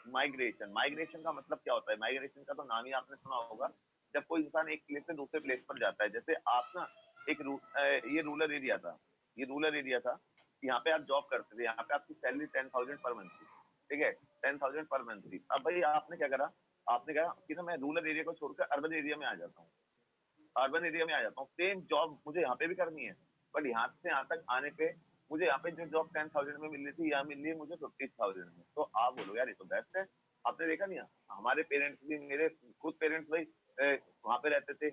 migration, migration का मतलब क्या होता है, माइग्रेशन का तो नाम ही आपने सुना होगा, जब कोई इंसान एक प्लेस से दूसरे प्लेस पर जाता है। जैसे आप ना ये रूरल एरिया था, ये रूरल एरिया था, यहाँ पे आप जॉब करते थे, यहाँ पे आपकी सैलरी 10,000 पर मंथ थी, ठीक है, 10,000 पर मंथ थी। अब भाई आपने क्या करा, आपने कहा कि ना मैं रूरल एरिया को छोड़कर अर्बन एरिया में आ जाता हूँ, अर्बन एरिया में आ जाता हूँ, सेम जॉब मुझे यहाँ पे भी करनी है, बट यहाँ से यहाँ तक आने पे मुझे यहाँ पे जो जॉब 10,000 में मिल रही थी, यहाँ मिल रही है मुझे 50,000 में। तो आप बोलो यार ये तो बेस्ट है। आपने देखा नहीं है? हमारे पेरेंट्स भी, मेरे खुद पेरेंट्स भाई वहाँ पे रहते थे,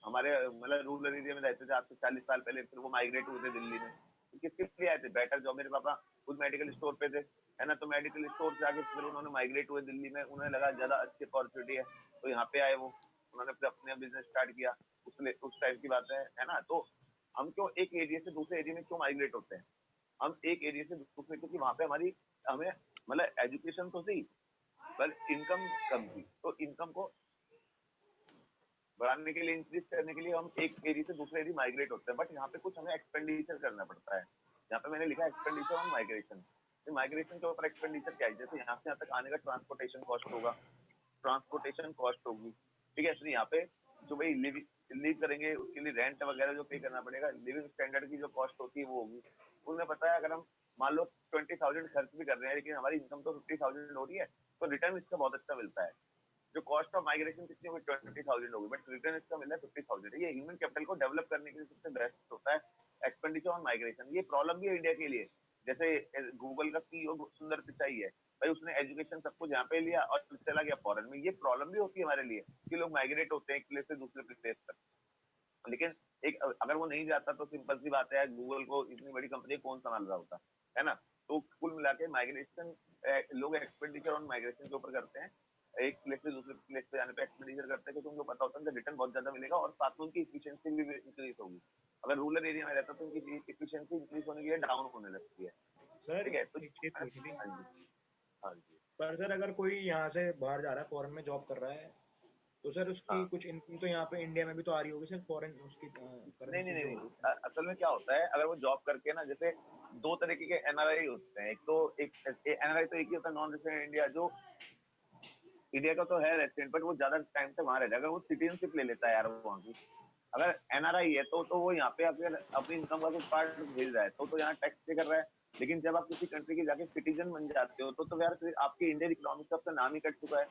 हमारे मतलब रूरल एरिया में रहते थे आज से 40 साल पहले, फिर वो माइग्रेट हुए थे दिल्ली में। तो किसके लिए आए थे, बेटर जॉब। मेरे पापा खुद मेडिकल स्टोर पे थे, है ना, तो मेडिकल स्टोर से आके फिर उन्होंने माइग्रेट हुए दिल्ली में, उन्हें लगा ज्यादा अच्छी अपॉर्चुनिटी है, तो यहाँ पे आए वो, उन्होंने फिर अपने बिजनेस स्टार्ट किया। उस टाइम की बात है ना। तो हम क्यों एक एरिया से दूसरे एरिया में क्यों माइग्रेट होते हैं, हम एक एरिया से दूसरे, क्योंकि वहां पे हमें मतलब एजुकेशन तो सही पर इनकम कम थी, तो इनकम को बढ़ाने के लिए, इंक्रीज करने के लिए हम एक एरिया से दूसरे एरिया माइग्रेट होते हैं। बट यहाँ पे कुछ हमें एक्सपेंडिचर करना पड़ता है। यहाँ पे मैंने लिखा एक्सपेंडिचर ऑन माइग्रेशन। तो माइग्रेशन के ऊपर एक्सपेंडिचर क्या है, जैसे यहाँ से यहाँ तक आने का ट्रांसपोर्टेशन कॉस्ट होगा, ट्रांसपोर्टेशन कॉस्ट होगी, ठीक है। इसलिए यहाँ पे जो भाई लिव करेंगे उसके लिए रेंट वगैरह जो पे करना पड़ेगा, लिविंग स्टैंडर्ड की जो कॉस्ट होती है वो होगी। स्कूल में पता है अगर हम मान लो 20,000 खर्च भी कर रहे हैं लेकिन हमारी इनकम तो 50,000 हो रही है, तो रिटर्न इसका बहुत अच्छा मिलता है। जो कॉस्ट ऑफ माइग्रेशन कितनी होगी 20,000 होगी, बट रिटर्न इसका मिल रहा है 50,000। ये ह्यूमन कैपिटल को डेवलप करने के लिए सबसे बेस्ट होता है एक्सपेंडिचर ऑन माइग्रेशन। ये प्रॉब्लम भी है इंडिया के लिए, जैसे गूगल का सीईओ सुंदर पिचाई है भाई, उसने एजुकेशन सब कुछ यहाँ पे लिया और चला गया फॉरेन में। ये प्रॉब्लम भी होती है हमारे लिए कि लोग माइग्रेट होते हैं एक प्लेस से दूसरे प्लेस तक, लेकिन एक अगर वो नहीं जाता तो सिंपल सी बात है गूगल को इतनी बड़ी कंपनी कौन संभाल रहा होता है ना। तो कुल मिला के माइग्रेशन, लोग एक्सपेंडिचर ऑन माइग्रेशन के ऊपर करते हैं, एक प्लेस से दूसरे प्लेस पे जाने पे एक्सपेंडिचर करते हैं क्योंकि उनको पता होता है कि रिटर्न बहुत ज्यादा मिलेगा और साथ में उनकी इफिशियंसी भी इंक्रीज होगी। अगर रूरल एरिया में रहता तो उनकी इफिशियंसी इंक्रीज होने की डाउन होने लगती है। सर ठीक है, तो एक चीज पूछनी थी, हाँ जी, हाँ जी, पर सर अगर कोई यहाँ से बाहर जा रहा है, फॉरेन में जॉब कर रहा है, तो सर उसकी हाँ। कुछ इनकम तो यहाँ पे इंडिया में भी तो आ रही होगी सर, फॉरेन उसकी नहीं नहीं करेंसी नहीं जो नहीं, असल में क्या होता है अगर वो जॉब करके ना, जैसे दो तरीके के एनआरआई होते हैं। एक तो एक एनआरआई तो एक ही होता है, नॉन रेसिडेंट इंडिया, जो इंडिया का तो है रेसिडेंट बट वो ज्यादा टाइम से वहां रहता है। अगर वो सिटीजनशिप ले लेता है यार वहाँ की, अगर एनआरआई है तो वो यहाँ पे अगर अपनी इनकम का कुछ पार्ट भेज रहा है तो यहाँ टैक्स पे कर रहा है। लेकिन जब आप किसी कंट्री के जाके सिटीजन बन जाते हो तो यार फिर आपके इंडियन इकोनॉमिक का अपना नाम ही कट चुका है।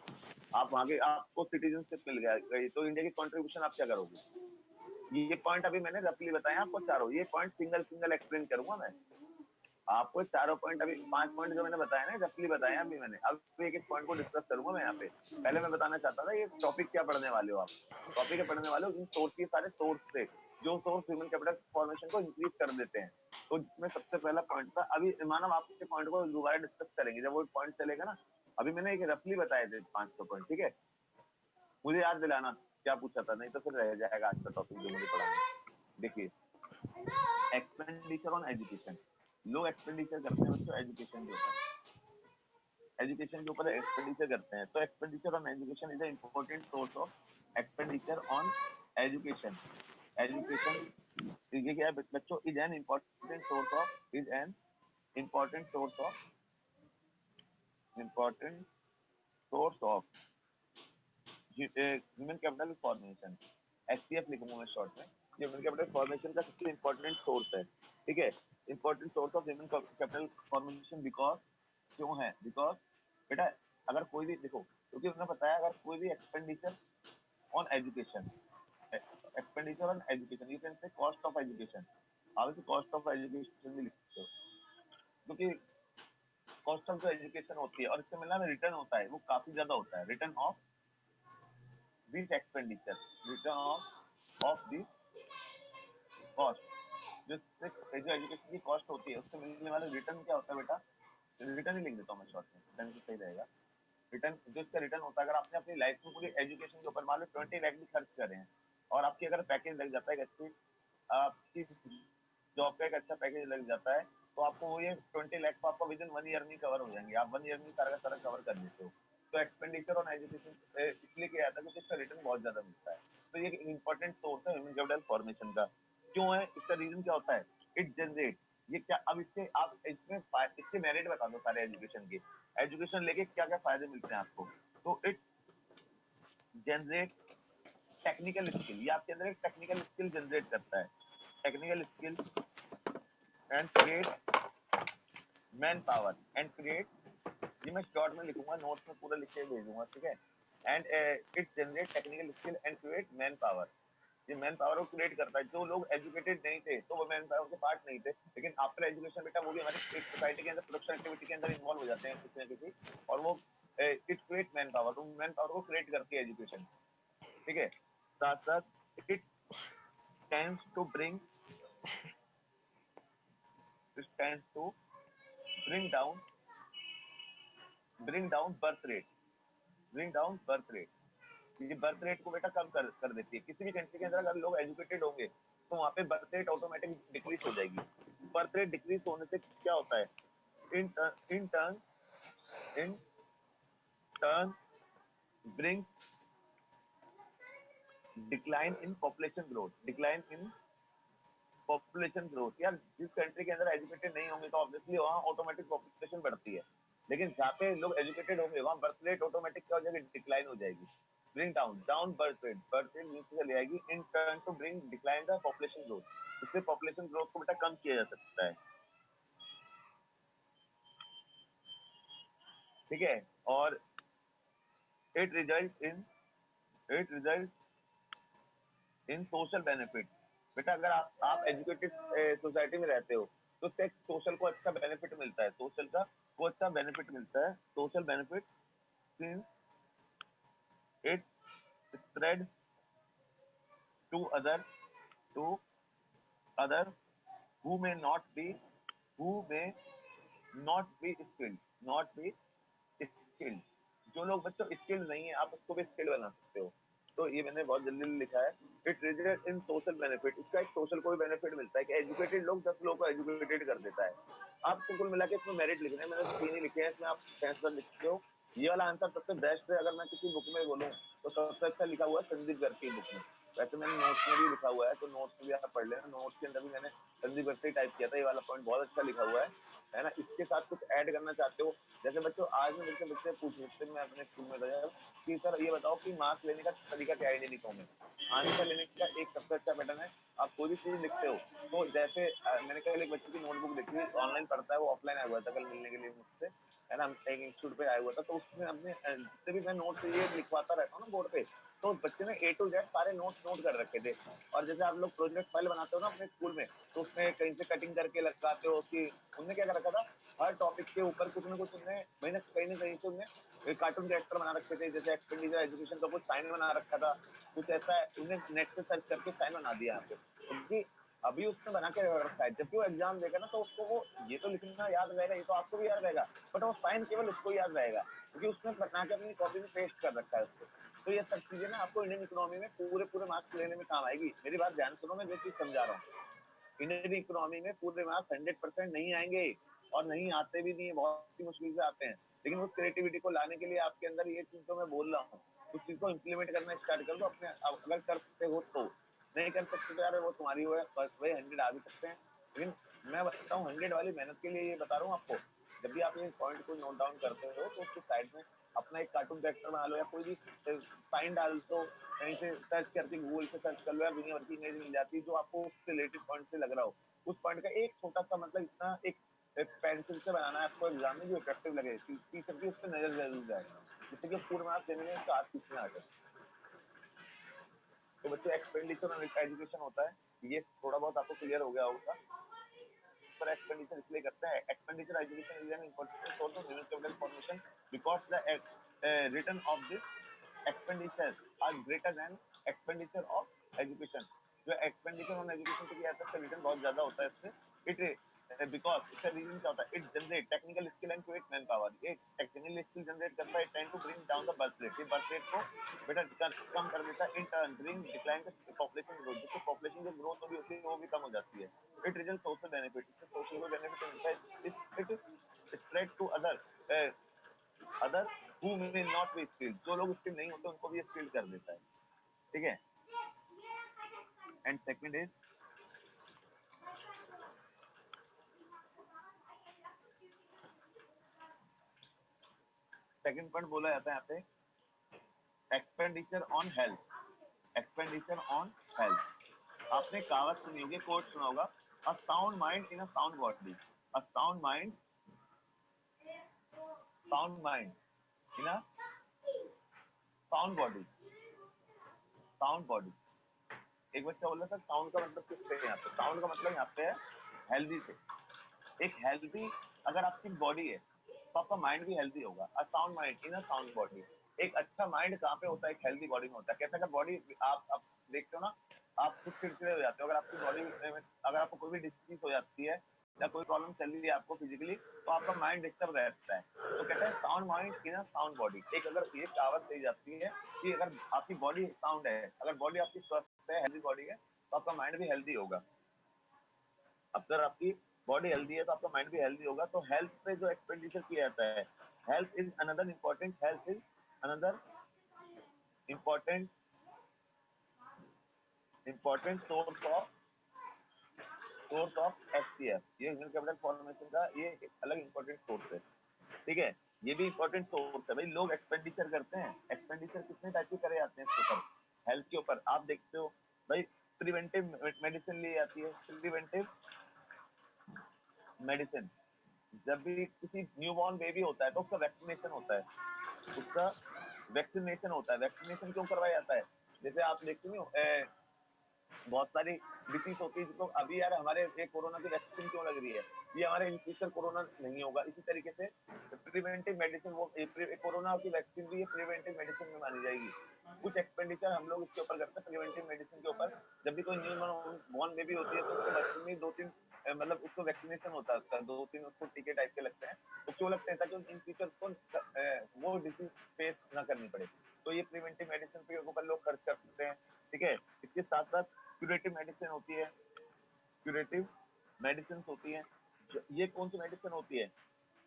आप वहाँ के आपको सिटीजनशिप मिल गया तो इंडिया की कंट्रीब्यूशन आप क्या करोगे? ये पॉइंट अभी मैंने रफली बताया आपको चारों, ये पॉइंट सिंगल सिंगल एक्सप्लेन करूंगा मैं आपको। चारों पॉइंट अभी 5 पॉइंट जो मैंने बताया ना रफली बताया अभी मैंने, अब एक एक पॉइंट को डिस्कस करूंगा मैं यहाँ पे। पहले मैं बताना चाहता था ये टॉपिक क्या पढ़ने वाले हो आप, टॉपिक है पढ़ने वाले हो इन सोर्स के सारे सोर्स से जो सोर्स ह्यूमन कैपिटल फॉर्मेशन को इंक्रीज कर देते हैं। तो जिसमें सबसे पहला पॉइंट था, अभी मानव आपके पॉइंट को दोबारा डिस्कस करेंगे जब वो पॉइंट चलेगा ना। अभी मैंने एक रफली बताए थे 5 पॉइंट, ठीक है, मुझे याद दिलाना क्या पूछा था, नहीं तो फिर रह जाएगा आज का टॉपिक जो मुझे पढ़ाना। देखिए, एक्सपेंडिचर ऑन एजुकेशन, लोग एक्सपेंडिचर करते हैं बच्चों एजुकेशन के ऊपर, एजुकेशन के ऊपर एक्सपेंडिचर करते हैं। तो expenditure on education is a important source of expenditure on education. Education ये क्या है बच्चों, is an important source of, is an important source of, important source of human capital formation. HCF लिखूंगा मैं शॉर्ट में। ये ह्यूमन कैपिटल फॉर्मेशन का सबसे इम्पोर्टेंट सोर्स है, ठीक है, important source of human capital formation. Because क्यों है? बिकॉज बेटा अगर कोई भी देखो, क्योंकि उन्होंने बताया अगर कोई भी expenditure on education, expenditure on education, you can say cost of education, आप इसे कॉस्ट ऑफ एजुकेशन भी लिख सकते हो, क्योंकि कॉस्ट ऑफ जो एजुकेशन होती है और इससे मिलना में रिटर्न होता है वो काफी ज्यादा होता है। Return of this expenditure, return of this cost, जो एजुकेशन की कॉस्ट होती है उससे मिलने वाला रिटर्न क्या होता है बेटा, रिटर्न ही लिख देता हूँ मैं शॉर्ट में, रिटर्न से सही रहेगा। रिटर्न जो इसका रिटर्न होता है, अगर आपने अपनी लाइफ में पूरी एजुकेशन के ऊपर मान लो 20 लाख भी खर्च कर रहे हैं और आपकी अगर पैकेज लग जाता है अच्छी, आपकी जॉब का एक अच्छा पैकेज लग जाता है तो आपको वो ये 20 लाख को आपका विद इन 1 ईयर में कवर हो जाएंगे, आप 1 ईयर में सारा का सारा कवर कर लेते हो। तो एक्सपेंडिचर ऑन एजुकेशन इसलिए किया जाता है क्योंकि इसका रिटर्न बहुत ज्यादा मिलता है। तो ये इंपॉर्टेंट सोर्स है ह्यूमन कैपिटल फॉर्मेशन का। क्यों है? इसका रीजन क्या होता है? इट जनरेट, ये क्या, अब इससे आप इसमें इसके मेरिट बता दो सारे एजुकेशन के, एजुकेशन लेके क्या क्या फायदे मिलते हैं आपको। तो इट जनरेट टेक्निकल स्किल, ये आपके अंदर एक टेक्निकल स्किल जनरेट करता है, technical skill and create man power, and create, ये मैं शॉर्ट में लिखूंगा नोट्स में पूरा लिख के भेजूंगा, ठीक है। And it generate technical skill and create man power, ये मैन पावर को क्रिएट करता है। जो लोग एजुकेटेड नहीं थे तो वो मैन पावर के पार्ट नहीं थे, लेकिन आफ्टर एजुकेशन बेटा वो भी हमारी सोसाइटी के अंदर प्रोडक्शन एक्टिविटी के अंदर इन्वॉल्व हो जाते हैं किसी न किसी, और वो इट क्रिएट मैन पावर, तो मैन पावर को क्रिएट करती है एजुकेशन, ठीक है। साथ साथ it tends to bring, it tends to bring down, bring down birth rate, bring down birth rate, ये बर्थ रेट को बेटा कम कर देती है। किसी भी कंट्री के अंदर अगर लोग एजुकेटेड होंगे तो वहाँ पे बर्थ रेट ऑटोमेटिक डिक्रीज हो जाएगी। बर्थ रेट डिक्रीज होने से क्या होता है? In in turn in turn bring decline in population growth, decline in population growth. यार जिस कंट्री के अंदर एजुकेटेड नहीं होंगे तो ऑब्वियसली वहाँ ऑटोमेटिक पॉपुलेशन बढ़ती है, लेकिन जहाँ पे लोग एजुकेटेड होंगे वहाँ बर्थ रेट ऑटोमेटिक क्या हो जाएगी? डिक्लाइन हो जाएगी। ब्रिंग डाउन बर्थ रेट नीचे चली आएगी, in turn to bring decline the population growth, इससे पॉपुलेशन ग्रोथ को बेटा कम किया जा सकता है। ठीक है, और it result in social benefit. बेटा अगर आप एजुकेटेड सोसाइटी में रहते हो तो उससे सोशल को अच्छा बेनिफिट मिलता है, सोशल का वो अच्छा बेनिफिट मिलता है, social benefit since it spread to other who may not be skilled। जो लोग बच्चों स्किल नहीं है आप उसको भी स्किल बना सकते हो। तो ये मैंने बहुत जल्दी लिखा है, it result in social benefit. इसका एक सोशल को भी बेनिफिट मिलता है कि एजुकेटेड लोग 10 लोगों को एजुकेटेड कर देता है। आपको कुल मिला के इसमें मेरिट लिखने हैं, मैंने तो 3 ही लिखे हैं, इसमें आप आंसर लिखते हो। ये वाला आंसर सबसे बेस्ट है। अगर मैं किसी बुक में बोलूँ तो सबसे अच्छा लिखा हुआ है संदीप गर्ग की बुक में। वैसे मैंने नोट्स में भी लिखा हुआ है, तो नोट्स भी आप पढ़ लेना। नोट्स के अंदर भी मैंने संदीप गर्ग से टाइप किया था, ये वाला पॉइंट बहुत अच्छा लिखा हुआ है ना। इसके साथ कुछ ऐड करना चाहते हो? जैसे बच्चों आज में मेरे से बच्चे पूछ रहे थे, मैं अपने स्कूल में था जब, कि सर ये बताओ कि मार्क्स लेने का तरीका क्या है निगमों में। आंसर लेने का एक सबसे अच्छा पैटर्न है, आप कोई भी चीज लिखते हो तो जैसे मैंने कल एक बच्चे की नोटबुक देखी, ऑनलाइन पढ़ता है, वो ऑफलाइन आया हुआ था कल मिलने के लिए मुझसे, है ना। एक इंस्टीट्यूट पे आया हुआ था, तो उसने अपने जितने भी मैं नोट्स ये लिखवाता रहता हूँ ना बोर्ड पे, तो उस बच्चे ने A to Z सारे नोट्स नोट कर रखे थे। और जैसे आप लोग प्रोजेक्ट फाइल बनाते हो ना अपने स्कूल में, तो उसमें कहीं से कटिंग करके लगाते हो कि उनने क्या कर रखा था, हर टॉपिक के ऊपर कुछ ना कुछ उनने मैंने कहीं ना कहीं से उनने कार्टून कैरेक्टर बना रखे थे। जैसे एक्सपेंडिचर एजुकेशन का कुछ साइन बना रखा था, कुछ ऐसा उन्हें नेट से सर्च करके साइन बना दिया यहाँ पे, क्योंकि अभी उसने बना के रखा है। जब भी वो एग्जाम देगा ना तो उसको वो ये तो लिखना याद रहेगा, ये तो आपको भी याद रहेगा, बट वो साइन केवल उसको याद रहेगा क्योंकि उसने बना के अपनी कॉपी में पेस्ट कर रखा है उसको। तो ये सब चीजें ना आपको इंडियन इकोनॉमी में पूरे पूरे मार्क्स लेने में काम आएगी। मेरी बात ध्यान सुनो, मैं जो चीज समझा रहा हूँ, इंडियन इकोनॉमी में पूरे मार्क्स 100% नहीं आएंगे और नहीं आते भी नहीं है, बहुत ही मुश्किल से आते हैं। लेकिन उस क्रिएटिविटी को लाने के लिए आपके अंदर ये चीज जो मैं बोल रहा हूँ उस चीज को इम्प्लीमेंट करना स्टार्ट कर दो अपने। अगर कर सकते हो तो, नहीं कर सकते तो यार वो तुम्हारी वो है, बस वही 100 आ भी सकते हैं। लेकिन मैं बताता हूँ 100 वाली मेहनत के लिए ये बता रहा हूँ आपको। जब भी आप ये पॉइंट को नोट डाउन करते हो तो उसके साइड में अपना एक कार्टून कैरेक्टर बना लो या कोई भी साइन डाल दो, कहीं से सर्च करके गूगल से सर्च कर लो या दुनिया भर की इमेज मिल जाती है जो आपको उससे रिलेटेड पॉइंट से लग रहा हो। उस पॉइंट का एक छोटा सा मतलब इतना एक पेंसिल से बनाना है आपको एग्जाम में जो इफेक्टिव लगे, टीचर की उस पर नजर जरूर जाए, जिससे कि पूर्ण मार्क्स देने में उसका हाथ पीछे आ जाए। तो बच्चों एक्सपेंडिचर और एजुकेशन होता है, ये थोड़ा बहुत आपको क्लियर हो गया होगा। पर एक्सपेंडिचर इसलिए करते हैं, expenditure education is an important source of human capital formation because the return of this expenditure are greater than expenditure of education. जो एक्सपेंडिचर ऑन एजुकेशन के किया जाता है उसका रिटर्न बहुत ज्यादा होता है इससे। इट बिकॉज इसका रीजन क्या होता है, it generate technical skill and create man power. ये टेक्निकल स्किल जनरेट करता है, tend to bring down the birth rate, ये बर्थ रेट को बेटा कम कर देता है। In turn bring decline the population growth, जिससे पॉपुलेशन जो ग्रोथ होगी होती है वो भी कम हो जाती है। इट रिजल्ट सोशल बेनिफिट, इससे सोशल को बेनिफिट मिलता है। It spread to other who may not be skilled, जो लोग स्किल नहीं होते उनको भी स्किल्ड कर देता है। ठीक है, and second is second point बोला जाता है यहाँ पे expenditure on health. Expenditure on health, आपने कहावत सुनी होगी, कोट सुना होगा, a sound mind in a sound body, a sound mind in a sound body, sound body. एक बच्चा बोल रहा था साउंड का मतलब किस पे है यहाँ पे, साउंड का मतलब यहाँ पे है हेल्दी से। एक हेल्दी अगर आपकी बॉडी है तो आपका माइंड भी हेल्दी होगा। A sound mind in a sound body, एक अच्छा माइंड कहाँ पे होता है, एक हेल्दी बॉडी में होता है। कैसे, अगर बॉडी आप देखते हो ना, आप खुद चिड़चिड़े हो जाते हो। अगर आपकी बॉडी में अगर आपको कोई भी डिसीज हो जाती है या कोई प्रॉब्लम चल रही है आपको फिजिकली, तो आपका माइंड डिस्टर्ब रहता है। तो कहते हैं sound mind in a sound body. एक अगर ये कहावत कही जाती है कि अगर आपकी बॉडी साउंड है, अगर बॉडी आपकी स्वस्थ है, हेल्दी बॉडी है, तो आपका माइंड भी हेल्दी होगा। अगर आपकी बॉडी हेल्दी है तो आपका माइंड भी हेल्दी होगा। तो हेल्थ पे जो एक्सपेंडिचर किया जाता है, health is another important important source of HCF. ये ह्यूमन कैपिटल फॉर्मेशन का ये एक अलग इंपॉर्टेंट सोर्स है। ठीक है, ये भी इंपॉर्टेंट सोर्स है भाई। लोग एक्सपेंडिचर करते हैं, एक्सपेंडिचर कितने टाइप के करे जाते हैं इसके ऊपर, हेल्थ के ऊपर। आप देखते हो भाई, प्रिवेंटिव मेडिसिन ली जाती है, प्रिवेंटिव मेडिसिन जब भी किसी न्यूबॉर्न बेबी होता है तो उसका वैक्सीनेशन होता है, उसका वैक्सीनेशन होता है। वैक्सीनेशन क्यों करवाया जाता है? जैसे आप देखते नहीं हो बहुत सारी डिसीज होती है जिसको अभी यार हमारे ये कोरोना की वैक्सीन क्यों लग रही है, ये हमारे इन फ्यूचर कोरोना नहीं होगा। इसी तरीके से प्रिवेंटिव मेडिसिन, वो कोरोना की वैक्सीन भी ये प्रिवेंटिव मेडिसिन में मानी जाएगी। कुछ एक्सपेंडिचर हम लोग इसके ऊपर करते हैं प्रिवेंटिव मेडिसिन के ऊपर। जब भी कोई न्यू बॉर्न बेबी होती है तो उसके बच्चे में 2-3 मतलब उसको वैक्सीनेशन होता है, उसका 2-3 उसको टीके टाइप के लगते हैं। तो क्यों लगते हैं? ताकि इन फ्यूचर उसको वो डिसीज फेस ना करनी पड़े। तो ये प्रिवेंटिव मेडिसिन के ऊपर लोग खर्च करते हैं, ठीक है। इसके साथ साथ क्यूरेटिव मेडिसिन होती है, क्यूरेटिव मेडिसिन होती है। ये कौन सी मेडिसिन होती है?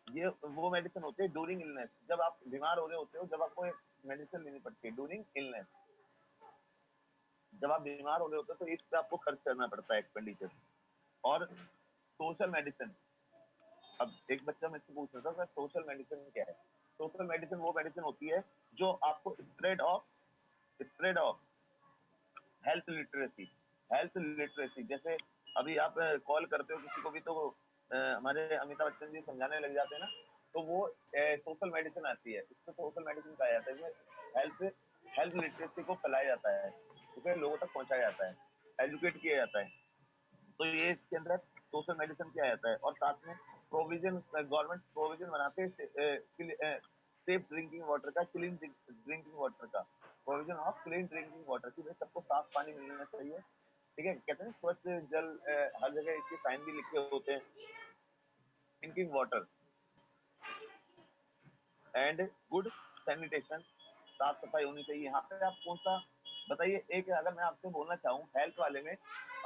ये वो मेडिसिन होती है ड्यूरिंग इलनेस, जब आप बीमार हो रहे होते हो, जब आपको मेडिसिन लेनी पड़ती है ड्यूरिंग इलनेस। जब आप बीमार हो रहे होते हो तो इस पे आपको खर्च करना पड़ता है एक्सपेंडिचर। और सोशल मेडिसिन, अब एक बच्चा मुझसे पूछ रहा था सर सोशल मेडिसिन क्या है? सोशल मेडिसिन वो मेडिसिन होती है जो आपको spread of health literacy, health literacy. जैसे अभी आप कॉल करते हो किसी को भी तो हमारे अमिताभ बच्चन जी समझाने लग जाते हैं ना, तो वो सोशल मेडिसिन आती है, इसको सोशल मेडिसिन कहा जाता है। इसमें हेल्थ हेल्थ लिटरेसी को फैलाया जाता है, उसे लोगों तक पहुंचाया जाता है, एजुकेट किया जाता है। तो ये इसके अंदर सोशल मेडिसिन किया जाता है। और साथ में प्रोविजन, गवर्नमेंट प्रोविजन बनाते हैं सेफ ड्रिंकिंग वाटर का, क्लीन ड्रिंकिंग वाटर का, provision of clean drinking water की। भाई सबको साफ पानी मिलना चाहिए, ठीक है। कहते हैं स्वच्छ जल, हर जगह इसके साइन भी लिखे होते हैं। Drinking water and good sanitation, साफ सफाई होनी चाहिए। यहाँ पे आप कौन सा बताइए, एक अगर मैं आपसे बोलना चाहूँ हेल्थ वाले में,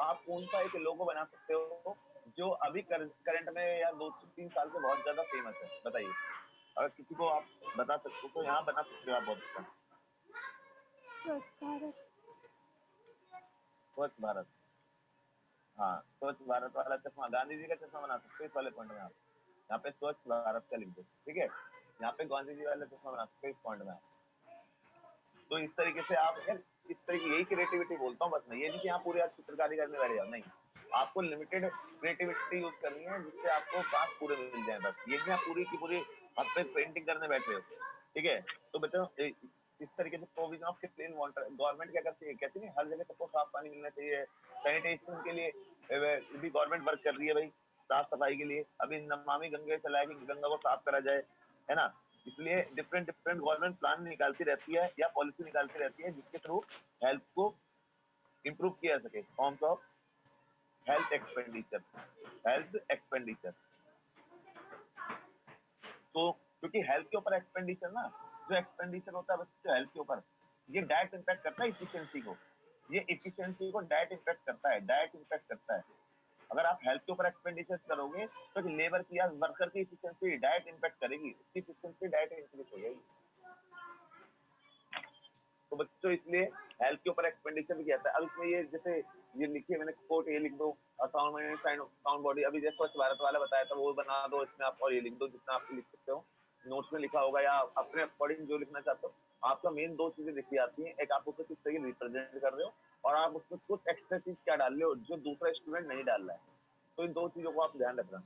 आप कौन सा एक लोगो बना सकते हो जो अभी करंट में या 2-3 साल से बहुत ज्यादा फेमस है? बताइए, अगर किसी को आप बता सकते हो तो यहाँ बना सकते हो आप बहुत अच्छा। स्वच्छ भारत। स्वच्छ भारत, हाँ स्वच्छ भारत वाला चश्मा, गांधी जी का चश्मा बना सकते हो इस वाले पॉइंट में आप। यहाँ पे स्वच्छ भारत का लिख दो, ठीक है। यहाँ पे गांधी जी वाला चश्मा बना सकते हो इस पॉइंट में आप। तो इस तरीके से आप यार, इस तरीके यही क्रिएटिविटी बोलता हूँ बस मैं, ये नहीं कि आप पूरे आज चित्रकारी करने बैठ जाओ, नहीं। आपको लिमिटेड क्रिएटिविटी यूज करनी है जिससे आपको पास पूरे मिल जाए बस। ये नहीं आप पूरी की पूरी आप पे पेंटिंग करने बैठ रहे हो, ठीक है। तो बच्चों इस तरीके से provision of clean water, government क्या करती है, कहती है हर जगह सबको साफ पानी मिलना चाहिए। सैनिटेशन के लिए भी गवर्नमेंट वर्क कर रही है भाई, साफ सफाई के लिए। अभी नमामि गंगे चलाया कि गंगा को साफ करा जाए, है ना। इसलिए डिफरेंट डिफरेंट गवर्नमेंट प्लान निकालती रहती है या पॉलिसी निकालती रहती है जिसके थ्रू हेल्थ को इम्प्रूव किया जा सके। Forms of health expenditure, health expenditure. तो क्योंकि हेल्थ के ऊपर एक्सपेंडिचर ना, जो एक्सपेंडिचर होता है बच्चों हेल्थ के ऊपर, ये डायरेक्ट इम्पैक्ट करता है इफिशियंसी को। ये इफिशियंसी को डायरेक्ट इम्पैक्ट करता है, डायरेक्ट इम्पैक्ट करता है। अगर आप हेल्थ के ऊपर एक्सपेंडिचर करोगे तो लेबर की या वर्कर की इफिशियंसी डायरेक्ट इम्पैक्ट करेगी, उसकी इफिशियंसी डायरेक्ट इंक्रीज हो जाएगी। तो बच्चों इसलिए हेल्थ के ऊपर एक्सपेंडिचर भी किया था। अब इसमें ये जैसे ये लिखिए, मैंने कोट ये लिख दो, साउंड बॉडी। अभी जैसे स्वच्छ भारत वाला बताया था वो बना दो इसमें आप, और ये लिख दो जितना आप लिख सकते हो, नोट्स में लिखा होगा या अपने अकॉर्डिंग जो लिखना चाहते हो। आपका मेन 2 चीजें लिखी आती हैं, एक आप उसको किस तरीके रिप्रेजेंट कर रहे हो और आप उसमें कुछ एक्स्ट्रा चीज क्या डाल रहे हो जो दूसरा स्टूडेंट नहीं डाल रहा है। तो इन 2 चीजों को आप ध्यान रखना।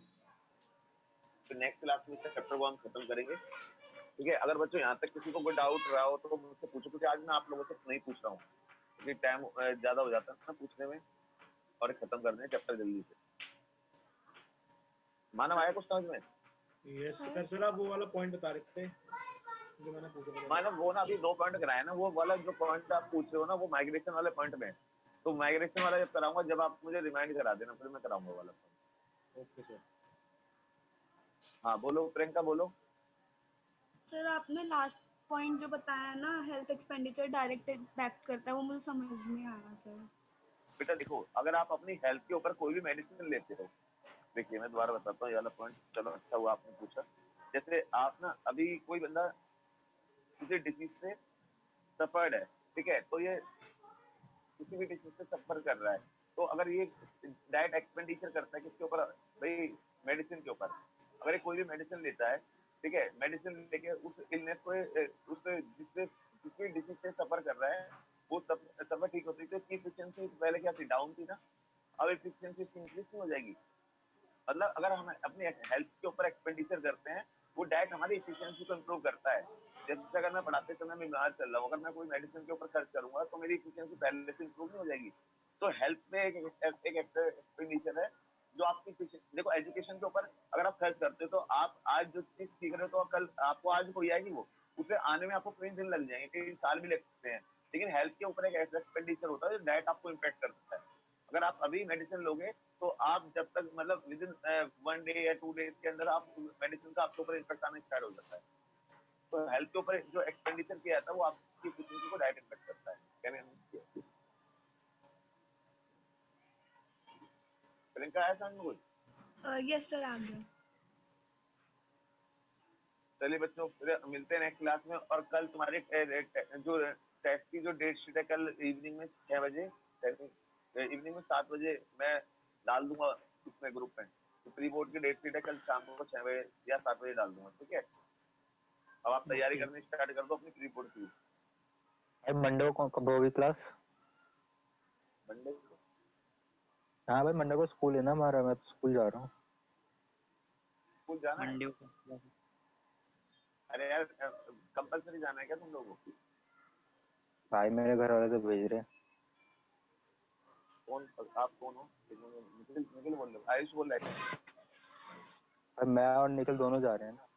तो नेक्स्ट क्लास में इस चैप्टर को हम खत्म करेंगे, ठीक है। अगर बच्चों यहाँ तक किसी को कोई डाउट रहा हो तो मुझसे पूछो, क्योंकि आज मैं आप लोगों से नहीं पूछ रहा हूँ क्योंकि टाइम ज्यादा हो जाता है ना पूछने में, और खत्म कर दें चैप्टर जल्दी से। मानव आया कुछ समझ में? यस सर, आप वो वाला पॉइंट बता रहे थे जो मैंने पूछा था। मानव वो ना अभी 2 पॉइंट कराए ना, वो वाला जो पॉइंट आप पूछ रहे हो ना वो माइग्रेशन वाले पॉइंट में है। तो माइग्रेशन वाला जब कराऊंगा, जब आप मुझे रिमाइंड करा देना, फिर मैं कराऊंगा वाला पॉइंट। Okay sir. हाँ बोलो प्रियंका, बोलो। सर आपने लास्ट पॉइंट जो बताया ना, हेल्थ एक्सपेंडिचर डायरेक्ट इम्पैक्ट करता है, वो मुझे समझ नहीं आया सर। बेटा देखो, अगर आप अपनी हेल्थ के ऊपर कोई भी मेडिसिन लेते हो, देखिए मैं दोबारा बताता हूँ ये वाला पॉइंट, चलो अच्छा हुआ आपने पूछा। जैसे आप ना अभी कोई बंदा किसी डिसीज से सफर्ड है, ठीक है, तो ये किसी भी डिसीज से सफर कर रहा है, तो अगर ये डायरेक्ट एक्सपेंडिचर करता है किसके ऊपर भाई? मेडिसिन के ऊपर। अगर ये कोई भी मेडिसिन लेता है, ठीक है, मेडिसिन लेके उस इलनेस को उस जिससे जिसकी डिसीज से सफर कर रहा है वो सफर ठीक होती है, तो इसकी एफिशिएंसी पहले क्या थी? डाउन थी ना। अब एफिशिएंसी इंक्रीज नहीं हो जाएगी? मतलब अगर हम अपनी हेल्थ के ऊपर एक्सपेंडिचर करते हैं, वो डाइट हमारी इफिशियंसी को इम्प्रूव करता है। जैसे अगर मैं पढ़ाते समय बीमार चल रहा हूँ, अगर मैं कोई मेडिसिन के ऊपर खर्च करूंगा तो मेरी इफिशियंसी पहले से इम्प्रूव नहीं हो जाएगी। तो हेल्थ पे एक एक्सपेंडिचर है जो आपकी देखो, एजुकेशन के ऊपर अगर आप खर्च करते हो तो आप आज जो चीज सीख रहे हो तो कल आपको आज हो जाएगी, वो उसे आने में आपको कई दिन लग जाएंगे, कई साल भी लग सकते हैं। लेकिन हेल्थ के ऊपर एक ऐसा एक्सपेंडिचर होता है जो डाइट आपको इम्पैक्ट कर सकता है। अगर आप अभी मेडिसिन लोगे तो आप जब तक मतलब विद इन 1 डे या 2 डेज के अंदर आप मेडिसिन का आपके ऊपर इम्पैक्ट आना स्टार्ट हो जाता है। तो हेल्थ के ऊपर जो एक्सपेंडिचर किया जाता है वो आपकी एफिशिएंसी को डायरेक्ट इम्पैक्ट करता है। क्या मैं प्रियंका आया समझ में कुछ? यस सर, आ गया। चलिए बच्चों, फिर मिलते हैं नेक्स्ट क्लास में। और कल तुम्हारे जो टेस्ट की जो डेट शीट है, कल इवनिंग में 6 बजे, इवनिंग में 7 बजे मैं डाल दूंगा इसमें ग्रुप में। तो प्री बोर्ड की डेट शीट है, कल शाम को 6 बजे या 7 बजे डाल दूंगा, ठीक है? अब आप तैयारी ओके। करनी स्टार्ट कर दो अपनी प्री बोर्ड की। भाई मंडे को कब होगी क्लास? मंडे को हाँ भाई मंडे को स्कूल है ना हमारा, मैं तो स्कूल जा रहा हूँ। स्कूल जाना है? मंडे को अरे यार, कंपलसरी जाना है क्या तुम लोगों को? भाई मेरे घर वाले तो भेज रहे हैं। कौन? आप कौन हो? निखिल निखिल बोल रहे हो? आयुष बोल रहा है क्या? भाई मैं और निखिल दोनों जा रहे हैं ना।